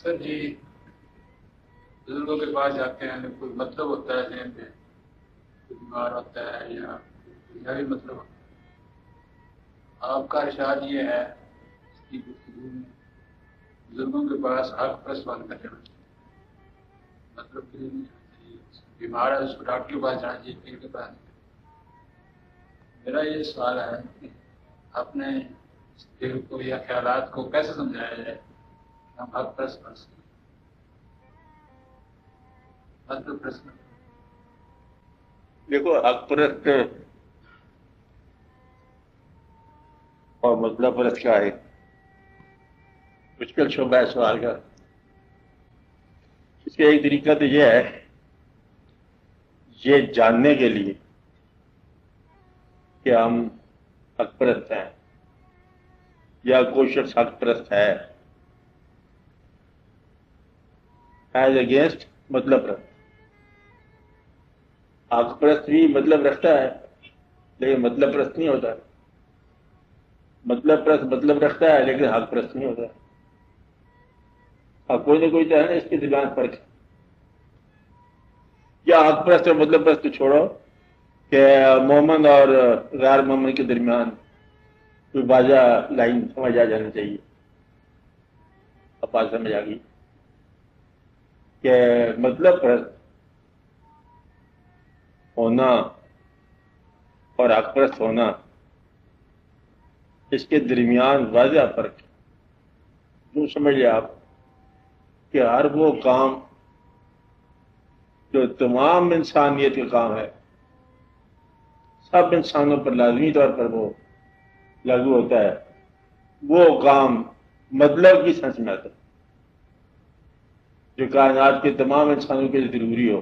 سر جی بزرگوں کے پاس جاتے ہیں کوئی مطلب ہوتا ہے ذہن میں، کوئی بیمار ہوتا ہے یا بھی مطلب ہوتا ہے، آپ کا ارشاد یہ ہے اس کی گفتگو میں بزرگوں کے پاس حق پرست بن کر جانا چاہیے، مطلب کے لیے نہیں جانا چاہیے، بیمار ہے اس کو ڈاکٹر کے پاس جانا چاہیے، پیر کے پاس نہیں۔ میرا یہ سوال ہے کہ اپنے دل کو یا خیالات کو کیسے سمجھایا جائے کہ ہم حق پرست بن سکیں، مطلب پرست۔ دیکھو، حق پرست اور مطلب پرست کا ہے مشکل شعبہ ہے سوال کا۔ اس کا ایک طریقہ تو یہ ہے، یہ جاننے کے لیے کہ ہم حق پرست ہیں یا کوئی شخص حق پرست ہے، ایز اگینسٹ مطلب پرست۔ حق پرست بھی مطلب رکھتا ہے لیکن مطلب پرست نہیں ہوتا، مطلب پرست مطلب رکھتا ہے لیکن حق پرست نہیں ہوتا۔ اب کوئی نہ کوئی تو ہے نا اس کے درمیان فرق ہے۔ یا حق پرست اور مطلب پرست کو چھوڑو کہ مومن اور غیر مومن کے درمیان کوئی واضح لائن سمجھ آ جانی چاہیے۔ اب بات سمجھ آ گئی کہ مطلب پرست ہونا اور حق پرست ہونا، اس کے درمیان واضح فرق ہے۔ جو سمجھ لیں آپ کہ ہر وہ کام جو تمام انسانیت کا کام ہے، سب انسانوں پر لازمی طور پر وہ لاگو ہوتا ہے، وہ کام مطلب کی سمجھ میں آتا ہے، جو کائنات کے تمام انسانوں کے لیے ضروری ہو۔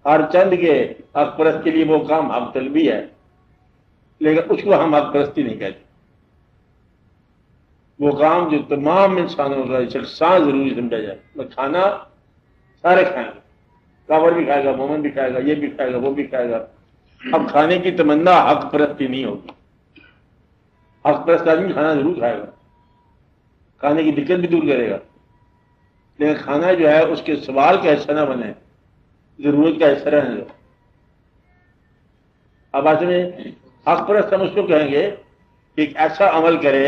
ہر چند کے حق پرست کے لیے وہ کام حق طلبی ہے، لیکن اس کو ہم حق پرستی نہیں کہتے۔ وہ کام جو تمام انسانوں کا یکساں ضروری سمجھا جائے۔ کھانا سارے کھائیں گے، کافر بھی کھائے گا، مومن بھی کھائے گا، یہ بھی کھائے گا، وہ بھی کھائے گا۔ اب کھانے کی تمنا حق پرستی نہیں ہوگی۔ حق پرست آدمی کھانا ضرور کھائے گا، کھانے کی دقت بھی دور کرے گا، لیکن کھانا جو ہے اس کے سوال کا حصہ نہ بنے، ضرورت کا حصہ رہنے دو۔ اب آج میں حق پرست ہم اس کو کہیں گے کہ ایک ایسا عمل کرے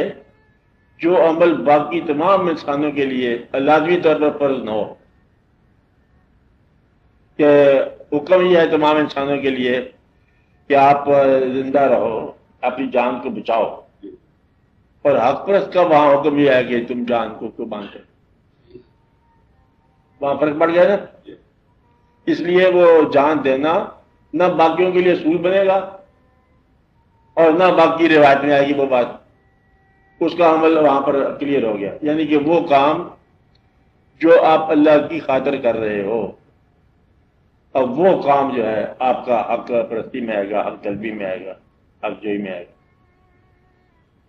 جو عمل باقی تمام انسانوں کے لیے لازمی طور پر فرض نہ ہو، کہ حکم یہ ہے تمام انسانوں کے لیے کہ آپ زندہ رہو، اپنی جان کو بچاؤ، اور حق پرست کا وہاں حکم یہ ہے کہ تم جان کو قربان کرو۔ وہاں فرق پڑ گیا نا۔ اس لیے وہ جان دینا نہ باقیوں کے لیے اصول بنے گا اور نہ باقی روایت میں آئے گی وہ بات، اس کا عمل وہاں پر کلیئر ہو گیا۔ یعنی کہ وہ کام جو آپ اللہ کی خاطر کر رہے ہو، اب وہ کام جو ہے آپ کا حق پرستی میں آئے گا، حق طلبی میں آئے گا، حق جوئی میں آئے گا۔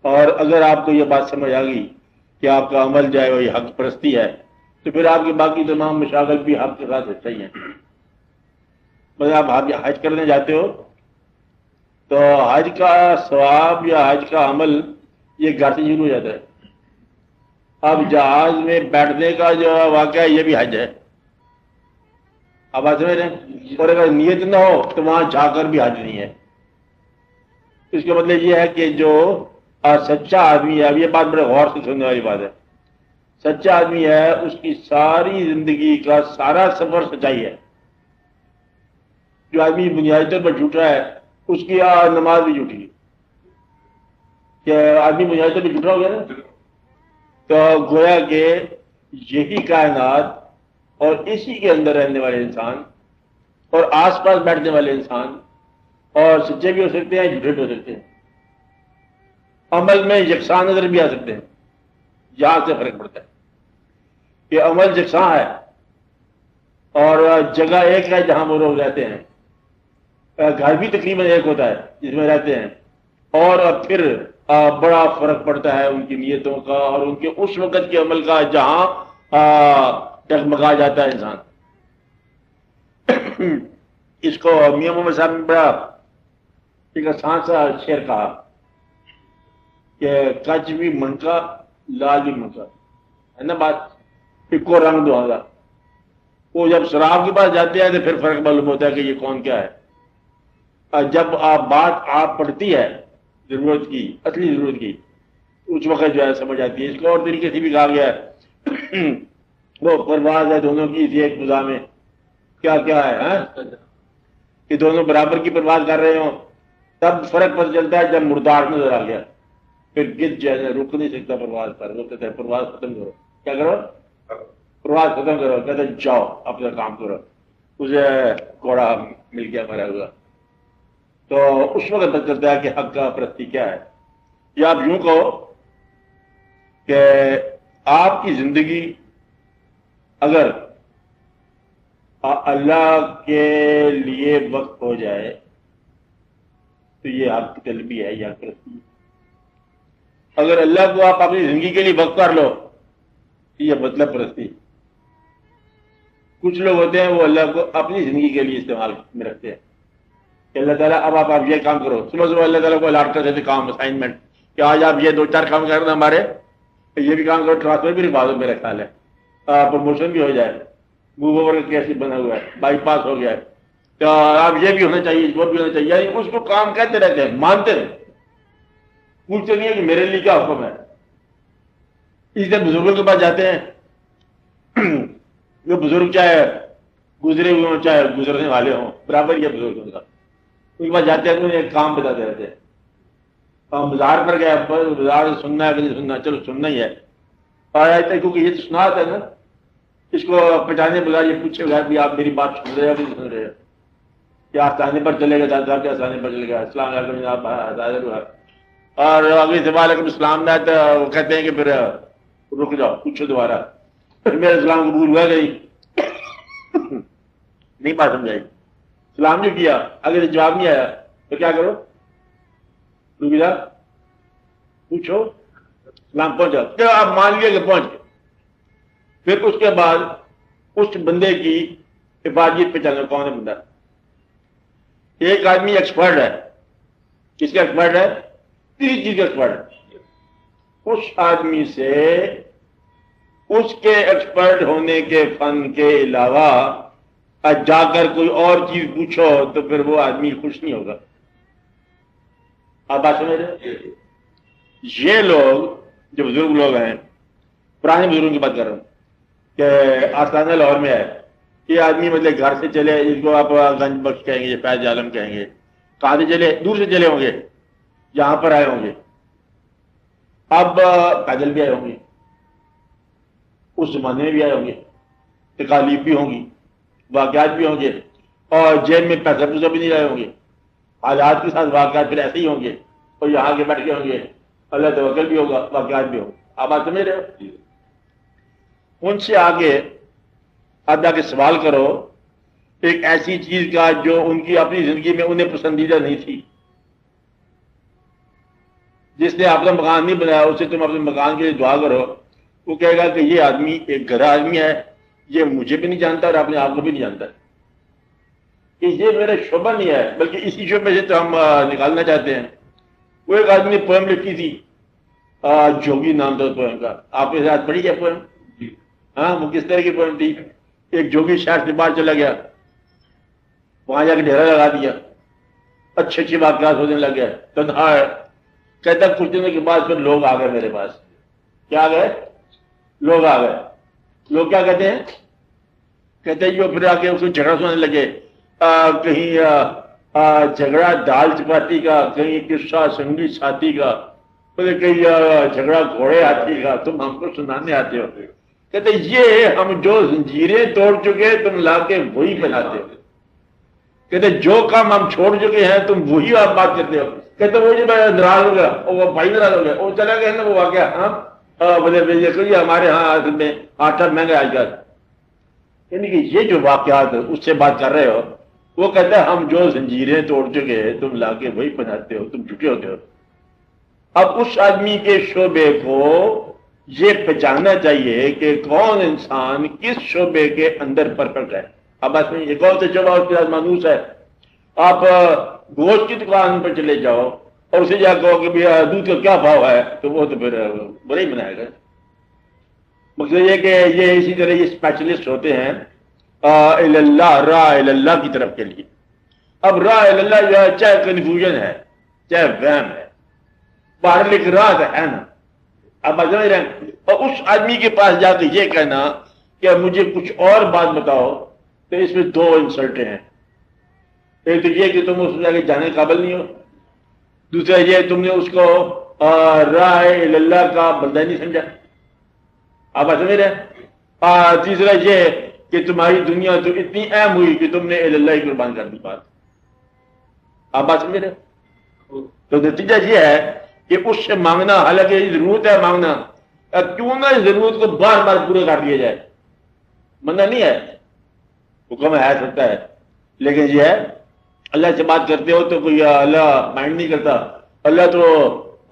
اور اگر آپ کو یہ بات سمجھ آ گئی کہ آپ کا عمل جو ہے وہ یہ حق پرستی ہے، تو پھر آپ کی باقی تمام مشاغل بھی حق کے ساتھ صحیح ہیں۔ مطلب آپ حج کرنے جاتے ہو تو حج کا ثواب یا حج کا عمل یہ گھر سے شروع ہو جاتا ہے۔ اب جہاز میں بیٹھنے کا جو واقعہ ہے یہ بھی حج ہے۔ اب آپ سمجھ رہے ہیں؟ اور اگر نیت نہ ہو تو وہاں جا کر بھی حج نہیں ہے۔ اس کا مطلب یہ ہے کہ جو سچا آدمی ہے، اب یہ بات بڑے غور سے سننے والی بات ہے، سچا آدمی ہے اس کی ساری زندگی کا سارا سفر سچائی ہے۔ جو آدمی بنیادی طور پر جھوٹا ہے اس کی نماز بھی جھوٹی ہے۔ کہ آدمی بنیادی طور پر جھوٹا ہو گیا نا، تو گویا کہ یہی کائنات اور اسی کے اندر رہنے والے انسان اور آس پاس بیٹھنے والے انسان اور سچے بھی ہو سکتے ہیں، جھوٹے بھی ہو سکتے ہیں، عمل میں یکساں نظر بھی آ سکتے ہیں۔ یہاں سے فرق پڑتا ہے کہ عمل یکساں ہے اور جگہ ایک ہے جہاں وہ لوگ رہتے ہیں، گھر بھی تقریباً ایک ہوتا ہے جس میں رہتے ہیں، اور پھر بڑا فرق پڑتا ہے ان کی نیتوں کا اور ان کے اس وقت کے عمل کا جہاں ڈگمگا جاتا ہے انسان۔ اس کو میاں محمد صاحب نے بڑا ایک آسان سا شعر کہا کہ کچ بھی منکا لال بھی منکا، ہے نا بات؟ کو رنگ دو ہوگا. وہ جب شراب کے پاس جاتے ہیں تو پھر فرق معلوم ہوتا ہے کہ یہ کون کیا ہے. اور جب آپ پڑتی ہے ضرورت کی، اصلی ضرورت کی، اس وقت جو ہے سمجھ آتی ہے. اس کو اور طریقے سے بھی کہا گیا ہے وہ پرواز ہے دونوں کی اسی ایک فضا میں. کیا کیا ہے کہ دونوں برابر کی پرواز کر رہے ہوں. تب فرق پتہ چلتا ہے جب مردار نظر آ گیا. پھر گد جو ہے رک نہیں سکتا پرواز پر. وہ کہتے ہیں پرواز ختم کرو. کیا کرو؟ پرواز ختم کرو. کہتے ہیں جاؤ اپنا کام کرو. اسے گھوڑا مل گیا مرا ہوا. تو اس وقت پتہ چلتا ہے کہ حق کا پرستی کیا ہے. یا آپ یوں کہو کہ آپ کی زندگی اگر اللہ کے لیے وقت ہو جائے تو یہ آپ کی طلبی ہے یا پرستی ہے. اگر اللہ کو آپ اپنی زندگی کے لیے وقت کر لو تو یہ مطلب پرستی. کچھ لوگ ہوتے ہیں وہ اللہ کو اپنی زندگی کے لیے استعمال میں رکھتے ہیں کہ اللہ تعالیٰ اب آپ یہ کام کرو. صبح صبح اللہ تعالیٰ کو الاٹ کر دیتے کام اسائنمنٹ کہ آج آپ یہ 2-4 کام کرنا ہمارے، یہ بھی کام کرو. ٹرانسفر بھی رکھوا دو میرا خیال ہے، پروموشن بھی ہو جائے. موو اوور کا کیس بنا ہوا ہے، بائی پاس ہو گیا ہے. تو آپ یہ بھی ہونا چاہیے، وہ بھی ہونا چاہیے. یعنی اس کو کام کہتے رہتے ہیں، مانتے رہتے، پوچھتے نہیں ہے کہ میرے لیے کیا حکم ہے. اس طرح بزرگوں کے پاس جاتے ہیں. جو بزرگ چاہے گزرے ہوئے ہوں چاہے گزرنے والے ہوں، برابر یہ بزرگ ان کا. ان کے پاس جاتے ہیں تو ایک کام بتاتے رہتے ہیں. ہم بازار پر گئے، بازار سے سننا ہے کہ نہیں سننا، چلو سننا ہی ہے. اور آئے کیونکہ یہ تو سنا ہے نا، اس کو پہچانے بغیر یہ پوچھے بغیر بھی آپ میری بات سن رہے ہیں کہ نہیں سن رہے ہیں. کیا آستانے پر چلے گا دادا؟ کیا آستانے پر چلے گا؟ السلام علیکم جناب. اور اگلے سے وعلیکم السلام نہ تو وہ کہتے ہیں کہ پھر رک جاؤ پوچھو دوبارہ. میرا اسلام قبول ہوا کہ نہیں؟ بات سمجھائی. سلام جو کیا اگر جواب نہیں آیا تو کیا کرو؟ رک جا، پوچھو. سلام پہنچا تو آپ مان لیے کہ پہنچ گئے. پھر اس کے بعد اس بندے کی حفاظت پہچانا کون ہے بندہ. ایک آدمی ایکسپرٹ ہے. کس کا ایکسپرٹ ہے؟ 3 چیز کا ایکسپرٹ ہے. اس آدمی سے اس کے ایکسپرٹ ہونے کے فن کے علاوہ جا کر کوئی اور چیز پوچھو تو پھر وہ آدمی خوش نہیں ہوگا. آپ بات سمجھ رہے؟ یہ لوگ جو بزرگ لوگ ہیں، پرانے بزرگوں کی بات کر رہا ہوں کہ آستانہ لاہور میں ہے. یہ آدمی مطلب گھر سے چلے، اس کو آپ گنج بخش کہیں گے، یہ فیض عالم کہیں گے. کہاں سے چلے؟ دور سے چلے ہوں گے، یہاں پر آئے ہوں گے. اب پیدل بھی آئے ہوں گے، اس زمانے میں بھی آئے ہوں گے، تکالیف بھی ہوں گی، واقعات بھی ہوں گے، اور جیب میں پیسہ پوسہ بھی نہیں رہے ہوں گے. حالات کے ساتھ واقعات پھر ایسے ہی ہوں گے، اور یہاں کے بیٹھ کے ہوں گے. اللہ توکل بھی ہوگا، واقعات بھی ہوں. آپ بات سمجھ رہے ہو؟ ان سے آگے اب جا کے سوال کرو ایک ایسی چیز کا جو ان کی اپنی زندگی میں انہیں پسندیدہ نہیں تھی. جس نے اپنا مکان نہیں بنایا اسے تم اپنے مکان کے لیے دعا کرو. وہ کہے گا کہ یہ آدمی ایک گدھا آدمی ہے، یہ مجھے بھی نہیں جانتا اور اپنے آپ کو بھی نہیں جانتا کہ یہ میرا شعبہ نہیں ہے، بلکہ اسی شعبے سے تو ہم نکالنا چاہتے ہیں. وہ ایک آدمی نے پوئم لکھی تھی، جوگی نام تھا پوئم کا. آپ کے ساتھ پڑھی ہے پوئم؟ ہاں، وہ کس طرح کی پوئم تھی؟ ایک جوگی شہر سے باہر چلا گیا، وہاں جا کے ڈیرا لگا دیا، اچھے اچھے واقعات ہونے لگ گئے. تنہا ہے، کہتا کچھ دنوں کے بعد پھر لوگ آ گئے میرے پاس. کیا آ گئے؟ لوگ آ گئے. لوگ کیا کہتے ہیں؟ کہتے ہیں جو پھر آ کے اس کو جھگڑا سنانے لگے. کہیں جھگڑا دال چپاتی کا، کہیں قصہ سنگی ساتھی کا، کہیں جھگڑا گھوڑے ہاتھی کا، تم ہم کو سنانے آتے ہو. کہتے یہ ہم جو زنجیریں توڑ چکے تم لا کے وہی بناتے ہو. کہتے جو کام ہم چھوڑ چکے ہیں تم وہی آپ بات کرتے ہو. کہتے وہ جب ناراض ہو گیا، وہ بھائی ناراض ہو گیا، وہ چلا گیا نا وہ واقعہ. ہاں بولے ہمارے ہاں میں آٹا مہنگا آج کل. یعنی کہ یہ جو واقعات اس سے بات کر رہے ہو، وہ کہتا ہے ہم جو زنجیریں توڑ چکے ہیں تم لا کے وہی بناتے ہو، تم جھکے ہوتے ہو. اب اس آدمی کے شعبے کو یہ پہچاننا چاہیے کہ کون انسان کس شعبے کے اندر پرفیکٹ ہے. اب اس میں یہ کون سے شعبہ اس کے ساتھ مانوس ہے. آپ گوشت کی دکان پر چلے جاؤ اور اسے جا کہو کہ دودھ کا کیا بھاؤ ہے، تو وہ تو پھر برا ہی بنائے گا. مقصد یہ کہ یہ اسی طرح یہ اسپیشلسٹ ہوتے ہیں اللہ راہ اللہ کی طرف کے لیے. اب راہ اللہ جو ہے چاہے کنفیوژن ہے چاہے وہم ہے، باہر ایک راہ ہے نا. اب سمجھ رہے ہیں؟ اور اس آدمی کے پاس جا کے یہ کہنا کہ مجھے کچھ اور بات بتاؤ، تو اس میں دو انسلٹیں ہیں. ایک تو یہ کہ تم اس میں جانے کے قابل نہیں ہو، دوسرا یہ تم نے اس کو راہ اللہ کا بندہ نہیں سمجھا. آپ سمجھ رہے ہیں؟ تیسرا یہ کہ تمہاری دنیا تو اتنی اہم ہوئی کہ تم نے اللہ ہی قربان کر دی بات. آپ بات سمجھ رہے؟ تو نتیجہ یہ ہے کہ اس سے مانگنا، حالانکہ ضرورت ہے مانگنا، کیوں نہ اس ضرورت کو بار بار پورا کر دیا جائے. منع نہیں ہے، حکم ہے سکتا ہے، لیکن یہ ہے اللہ سے بات کرتے ہو تو کوئی اللہ مائنڈ نہیں کرتا. اللہ تو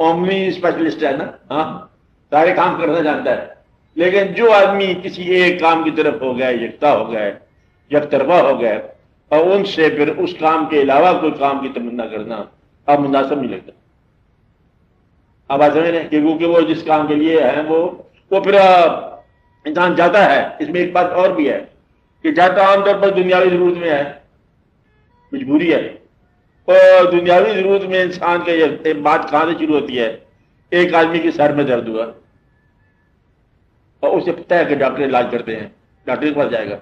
اومنی اسپیشلسٹ ہے نا، ہاں سارے کام کرنا جانتا ہے. لیکن جو آدمی کسی ایک کام کی طرف ہو گئے، یکتا ہو گئے، یک طرفہ ہو گئے، اور ان سے پھر اس کام کے علاوہ کوئی کام کی تمنا کرنا اب مناسب نہیں لگتا. اب آپ سمجھ رہے ہیں کیونکہ وہ جس کام کے لیے ہیں وہ پھر انسان جاتا ہے. اس میں ایک بات اور بھی ہے کہ جاتا عام طور پر دنیاوی ضرورت میں ہے، مجبوری ہے. اور دنیاوی ضرورت میں انسان کے ایک بات کہاں سے شروع ہوتی ہے؟ ایک آدمی کے سر میں درد ہوا اور اسے پتہ ہے کہ ڈاکٹر علاج کرتے ہیں، ڈاکٹر کے پاس جائے گا.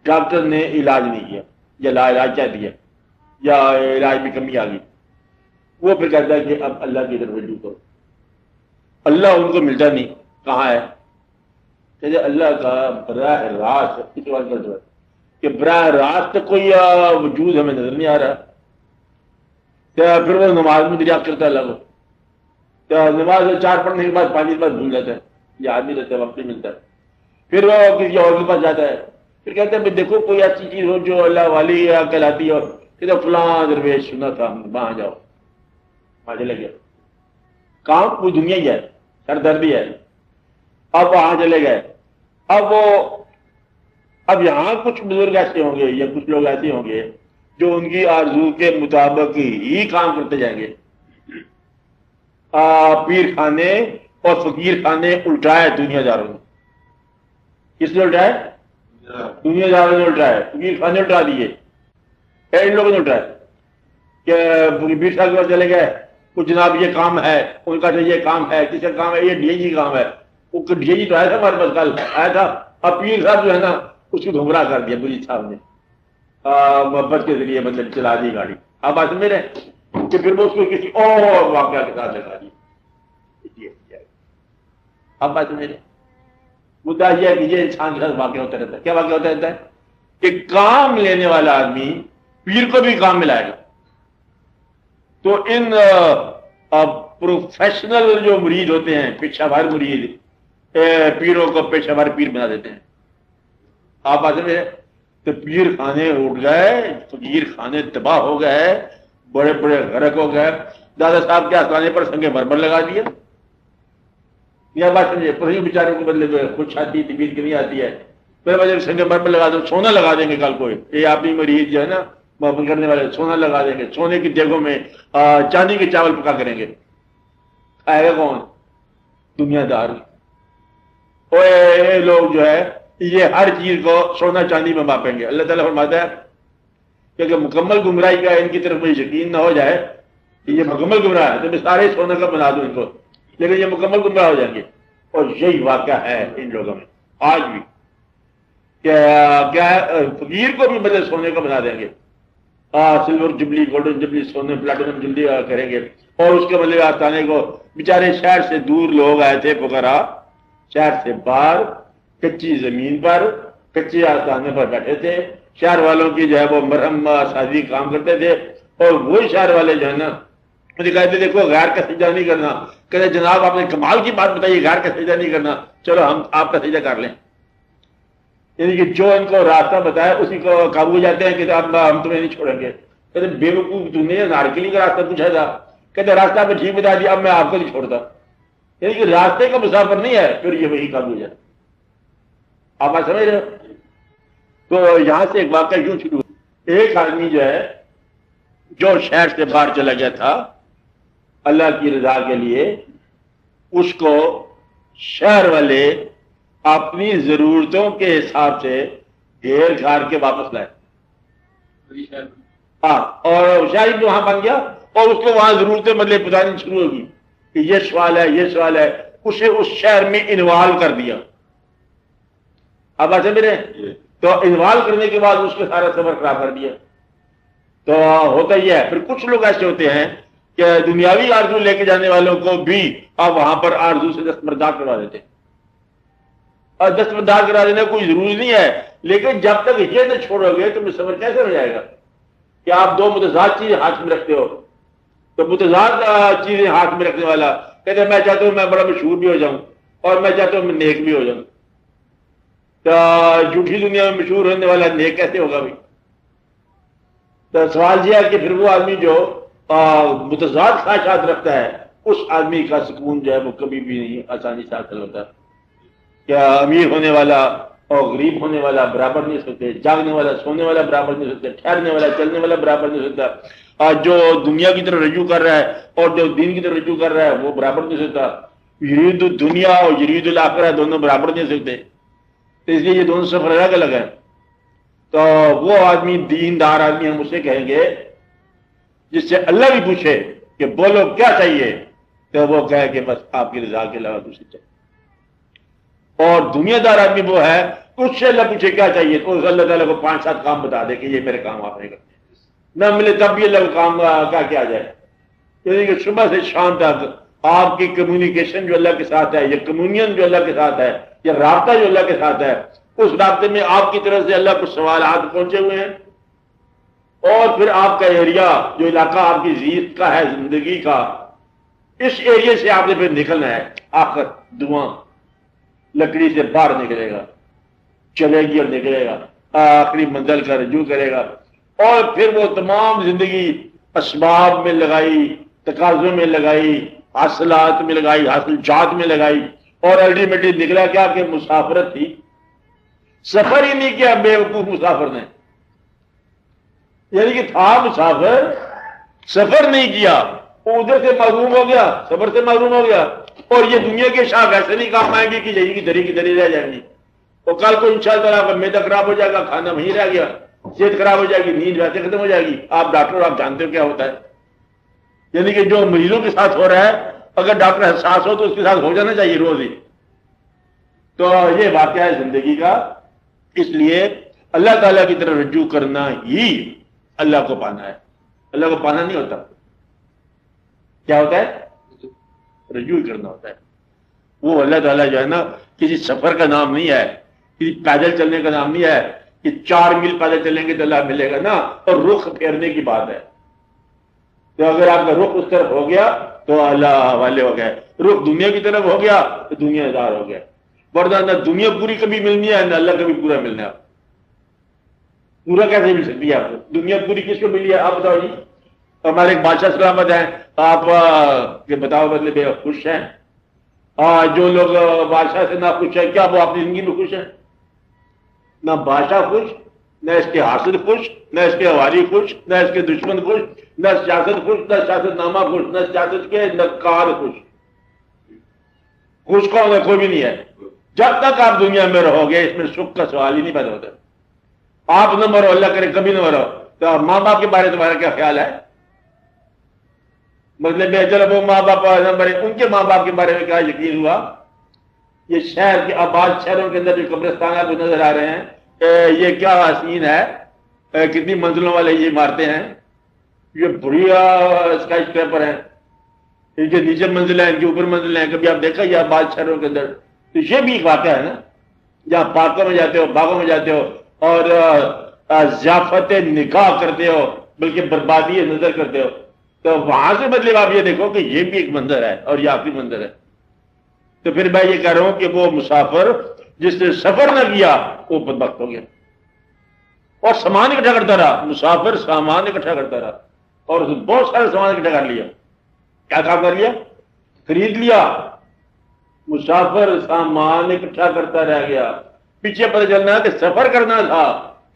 ڈاکٹر نے علاج نہیں کیا یا لا علاج کیا دیا یا علاج میں کمی آ گئی، وہ پھر کہتا ہے کہ اب اللہ کی طرف رجوع کرو. اللہ ان کو ملتا نہیں، کہاں ہے؟ کہتے اللہ کا براہ راست اس بات کا کہ براہ راست کوئی وجود ہمیں نظر نہیں آ رہا. پھر وہ نماز میں دریافت کرتا ہے اللہ کو. نماز 4 پڑھنے کے بعد 5 دن بعد بھول جاتا ہے، یاد نہیں رہتا، وقت نہیں ملتا. پھر وہ کسی اور کے پاس جاتا ہے، پھر کہتے ہیں دیکھو کوئی ایسی چیز ہو جو اللہ والی کہلاتی ہو. کہتے فلاں درویش سنا تھا، وہاں جاؤ، وہاں چلے گئے. کام پوری دنیا ہی ہے، سر دردی ہے. اب وہاں چلے گئے. اب یہاں کچھ بزرگ ایسے ہوں گے یا کچھ لوگ ایسے ہوں گے جو ان کی آرزو کے مطابق ہی کام کرتے جائیں گے. پیر خانے اور فقیر خانے الٹائے دنیا داروں نے. کس نے الٹائے؟ دنیا داروں نے الٹائے. فقیر خانے الٹا دیے، ان لوگوں نے الٹائے کہ پیر صاحب کے پاس چلے گئے، کچھ جناب یہ کام ہے، ان کا یہ کام ہے، کس کا کام ہے؟ یہ ڈی جی کام ہے. وہ ڈی جی تو آیا تھا ہمارے پاس، کل آیا تھا. اب پیر صاحب جو ہے نا اس کو گمراہ کر دیا مجید صاحب نے، محبت کے ذریعے مطلب چلا دی گاڑی. آپ بات سمجھ رہے ہیں کہ پھر وہ اس کو کسی اور واقعہ کے ساتھ لگا دی. آپ بات سمجھ رہے ہیں؟ مدعا یہ ہے کہ یہ انسان کے ساتھ واقع ہوتا رہتا ہے. کیا واقع ہوتا رہتا ہے؟ کہ کام لینے والا آدمی پیر کو بھی کام ملائے گا. تو ان پروفیشنل جو مرید ہوتے ہیں، پیشہ ور مرید، پیروں کو پیشہ ور پیر بنا دیتے ہیں. آپ بات سمجھ رہے ہیں؟ تو پیر خانے اٹھ گئے، فقیر خانے تباہ ہو گئے، بڑے بڑے غرق ہو گئے. دادا صاحب کے آستانے پر سنگ مرمر لگا دیا. یہ بات سمجھے؟ پتہ نہیں بیچاروں کے بدلے میں کچھ آتی طبیعت کی نہیں آتی ہے، پھر وجہ سنگ مرمر لگا دو. سونا لگا دیں گے کل کوئی، یہ آپ ہی مریض جو ہے نا محبت کرنے والے سونا لگا دیں گے. سونے کی دیگوں میں چاندی کے چاول پکا کریں گے. کھائے گا کون؟ دنیا دار. اور یہ لوگ جو ہے یہ ہر چیز کو سونا چاندی میں ماپیں گے. اللہ تعالیٰ فرماتا ہے کہ مکمل گمراہی کا ان کی طرف مجھے یقین نہ ہو جائے کہ یہ مکمل گمراہ ہے تو میں سارے سونے کا بنا دوں ان کو، لیکن یہ مکمل گمراہ ہو جائیں گے. اور یہی واقعہ ہے ان لوگوں میں آج بھی، کیا فقیر کو بھی بدلے سونے کا بنا دیں گے. سلور جبلی، گولڈن جبلی، سونے پلاٹینم جبلی کریں گے. اور اس کے بدلے آنے کو بیچارے شہر سے دور لوگ آئے تھے، فقراء شہر سے باہر کچی زمین پر کچے آستانے پر بیٹھے تھے. شہر والوں کی جو ہے وہ مرہم سازی کام کرتے تھے. اور وہی شہر والے جو ہے نا مجھے کہتے دیکھو غیر کا سجدہ نہیں کرنا. کہتے جناب آپ نے کمال کی بات بتائی، غیر کا سجدہ نہیں کرنا، چلو ہم آپ کا سجدہ کر لیں. یعنی کہ جو ان کو راستہ بتایا اسی کو قابو جاتے ہیں کہ اب ہم تمہیں نہیں چھوڑیں گے. کہتے بے وقوف تم نے نارکلی کا راستہ پوچھا تھا. کہتے راستہ میں ٹھیک بتا دیا، اب میں آپ کو نہیں چھوڑتا. یعنی کہ راستے کا مسافر نہیں ہے، پھر یہ وہی قابو جاتا. آپ بات سمجھ رہے ہو؟ تو یہاں سے ایک واقعہ یوں شروع ہوا. ایک آدمی جو ہے جو شہر سے باہر چلا گیا تھا اللہ کی رضا کے لیے، اس کو شہر والے اپنی ضرورتوں کے حساب سے گھیر گھار کے واپس لائے. ہاں، اور شاہی بھی وہاں بن گیا اور اس کو وہاں ضرورتیں مطلب بتانی شروع ہوگی کہ یہ سوال ہے، یہ سوال ہے، اسے اس شہر میں انوالو کر دیا. اب ایسے میرے تو انوالو کرنے کے بعد اس کے سارا سفر خراب کر دیا. تو ہوتا یہ ہے. پھر کچھ لوگ ایسے ہوتے ہیں کہ دنیاوی آرزو لے کے جانے والوں کو بھی آپ وہاں پر آرزو سے دستبردار کروا دیتے ہیں. اور دستبردار کرا دینا کوئی ضروری نہیں ہے، لیکن جب تک یہ نہ چھوڑو گے تو سفر کیسے ہو جائے گا کہ آپ دو متضاد چیزیں ہاتھ میں رکھتے ہو. تو متضاد چیزیں ہاتھ میں رکھنے والا کہتے ہیں میں چاہتا ہوں میں بڑا مشہور بھی ہو جاؤں اور میں چاہتا ہوں میں نیک بھی ہو جاؤں. تو جھوٹی دنیا میں مشہور ہونے والا نیک کیسے ہوگا بھائی؟ تو سوال یہ ہے کہ پھر وہ آدمی جو متضاد خواہشات رکھتا ہے اس آدمی کا سکون جو ہے وہ کبھی بھی نہیں آسانی سے حاصل ہوتا. کیا امیر ہونے والا اور غریب ہونے والا برابر نہیں سکتے، جاگنے والا سونے والا برابر نہیں سکتے، ٹھہرنے والا چلنے والا برابر نہیں سکتا، جو دنیا کی طرف رجوع کر رہا ہے اور جو دین کی طرف رجوع کر رہا ہے وہ برابر نہیں سکتا. یرید الدنیا اور یرید الآخرہ دونوں برابر نہیں سکتے. تو اس لیے یہ دونوں سفر الگ الگ ہیں. تو وہ آدمی دیندار آدمی ہم اسے کہیں گے جس سے اللہ بھی پوچھے کہ بولو کیا چاہیے تو وہ کہے کہ بس آپ کی رضا کے علاوہ دوسری چاہیے. اور دنیا دار آدمی وہ ہے اس سے اللہ پوچھے کیا چاہیے تو اللہ تعالیٰ کو 5-7 کام بتا دے کہ یہ میرے کام آپ نے کرتے ہیں. نہ ملے تب بھی اللہ کو کام کیا جائے. یعنی کہ صبح سے شام تک آپ کی کمیونیکیشن جو اللہ کے ساتھ ہے، یا کمیونین جو اللہ کے ساتھ ہے، یا رابطہ جو اللہ کے ساتھ ہے، اس رابطے میں آپ کی طرف سے اللہ کو سوالات پہنچے ہوئے ہیں. اور پھر آپ کا ایریا جو علاقہ آپ کی زیست کا ہے، زندگی کا، اس ایریے سے آپ نے پھر نکلنا ہے. آخر دعا لکڑی سے باہر نکلے گا، چلے گی اور نکلے گا، آخری منزل کا رجوع کرے گا. اور پھر وہ تمام زندگی اسباب میں لگائی، تقاضوں میں لگائی، حاصلات میں لگائی، حاصل جات میں لگائی، اور الٹیمیٹلی نکلا کیا کہ مسافرت تھی. سفر ہی نہیں کیا بے وقوف مسافر نے. یعنی کہ تھا مسافر، سفر نہیں کیا، وہ ادھر سے محروم ہو گیا، سفر سے محروم ہو گیا. اور یہ دنیا کے شاخ ایسے نہیں کام آئیں گے کہ یہی کی دری رہ جائیں گی. اور کل کو انشاءاللہ آپ کا معدہ خراب ہو جائے گا، کھانا وہیں رہ گیا، صحت خراب ہو جائے گی، نیند ویسے ختم ہو جائے گی. آپ ڈاکٹر آپ جانتے ہو کیا ہوتا ہے. یعنی کہ جو مریضوں کے ساتھ ہو رہا ہے اگر ڈاکٹر حساس ہو تو اس کے ساتھ ہو جانا چاہیے روز ہی. تو یہ واقعہ ہے زندگی کا. اس لیے اللہ تعالیٰ کی طرف رجوع کرنا ہی اللہ کو پانا ہے. اللہ کو پانا نہیں ہوتا. کیا ہوتا ہے؟ رجوع کرنا ہوتا ہے. وہ اللہ تعالیٰ جو ہے نا کسی سفر کا نام نہیں ہے، کسی پیدل چلنے کا نام نہیں ہے کہ 4 میل پیدل چلیں گے تو اللہ ملے گا نا. اور رخ پھیرنے کی بات ہے. تو اگر آپ کا رخ اس طرف ہو گیا تو اللہ والے ہو گئے، رخ دنیا کی طرف ہو گیا تو دنیا دار ہو گیا. ورنہ نہ دنیا پوری کبھی ملنی ہے نہ اللہ کبھی پورا ملنا ہے. پورا کیسے مل سکتی ہے آپ کو؟ دنیا پوری کس کو ملی ہے آپ بتاؤ جی. ہمارے ایک بادشاہ سلامت ہیں، آپ کے بتاؤ بدلے بے خوش ہیں. جو لوگ بادشاہ سے نہ خوش ہیں کیا وہ اپنی زندگی میں خوش ہیں؟ نہ بادشاہ خوش، نہ اس کے حاصل خوش، نہ اس کے حواری خوش، نہ اس کے دشمن خوش، نہ سیاست خوش، نہ سیاست نامہ خوش، نہ سیاست کے نقار خوش. خوش کون ہے؟ کوئی بھی نہیں ہے. جب تک آپ دنیا میں رہو گے اس میں سکھ کا سوال ہی نہیں پیدا ہوتا. آپ نہ مرو، اللہ کرے کبھی نہ مرو. تو ماں باپ کے بارے میں تمہارا کیا خیال ہے؟ مطلب چلو وہ ماں باپ نہ مرے، ان کے ماں باپ کے بارے میں کیا یقین ہوا؟ یہ شہر کے آباد شہروں کے اندر جو قبرستان آپ کو نظر آ رہے ہیں، یہ کیا حسین ہے، کتنی منزلوں والے یہ عمارتیں ہیں. یہ بڑھیا اسکائی اسکریپر ہیں. ان کے نیچے منزلیں ہیں، ان کے اوپر منزلیں ہیں. کبھی آپ دیکھا یہ آباد شہروں کے اندر؟ تو یہ بھی ایک واقعہ ہے نا. جہاں پارکوں میں جاتے ہو، باغوں میں جاتے ہو اور ضیافت نکاح کرتے ہو، بلکہ بربادی نظر کرتے ہو، تو وہاں سے مطلب آپ یہ دیکھو کہ یہ بھی ایک منظر ہے اور یہ آخری منظر ہے. تو پھر میں یہ کہہ رہا ہوں کہ وہ مسافر جس نے سفر نہ کیا وہ بدبخت ہو گیا اور سامان اکٹھا کرتا رہا. مسافر سامان اکٹھا کرتا رہا اور اس نے بہت سارے سامان اکٹھا کر لیا. کیا کام کر لیا؟ خرید لیا. مسافر سامان اکٹھا کرتا رہ گیا. پیچھے پتہ چلنا کہ سفر کرنا تھا،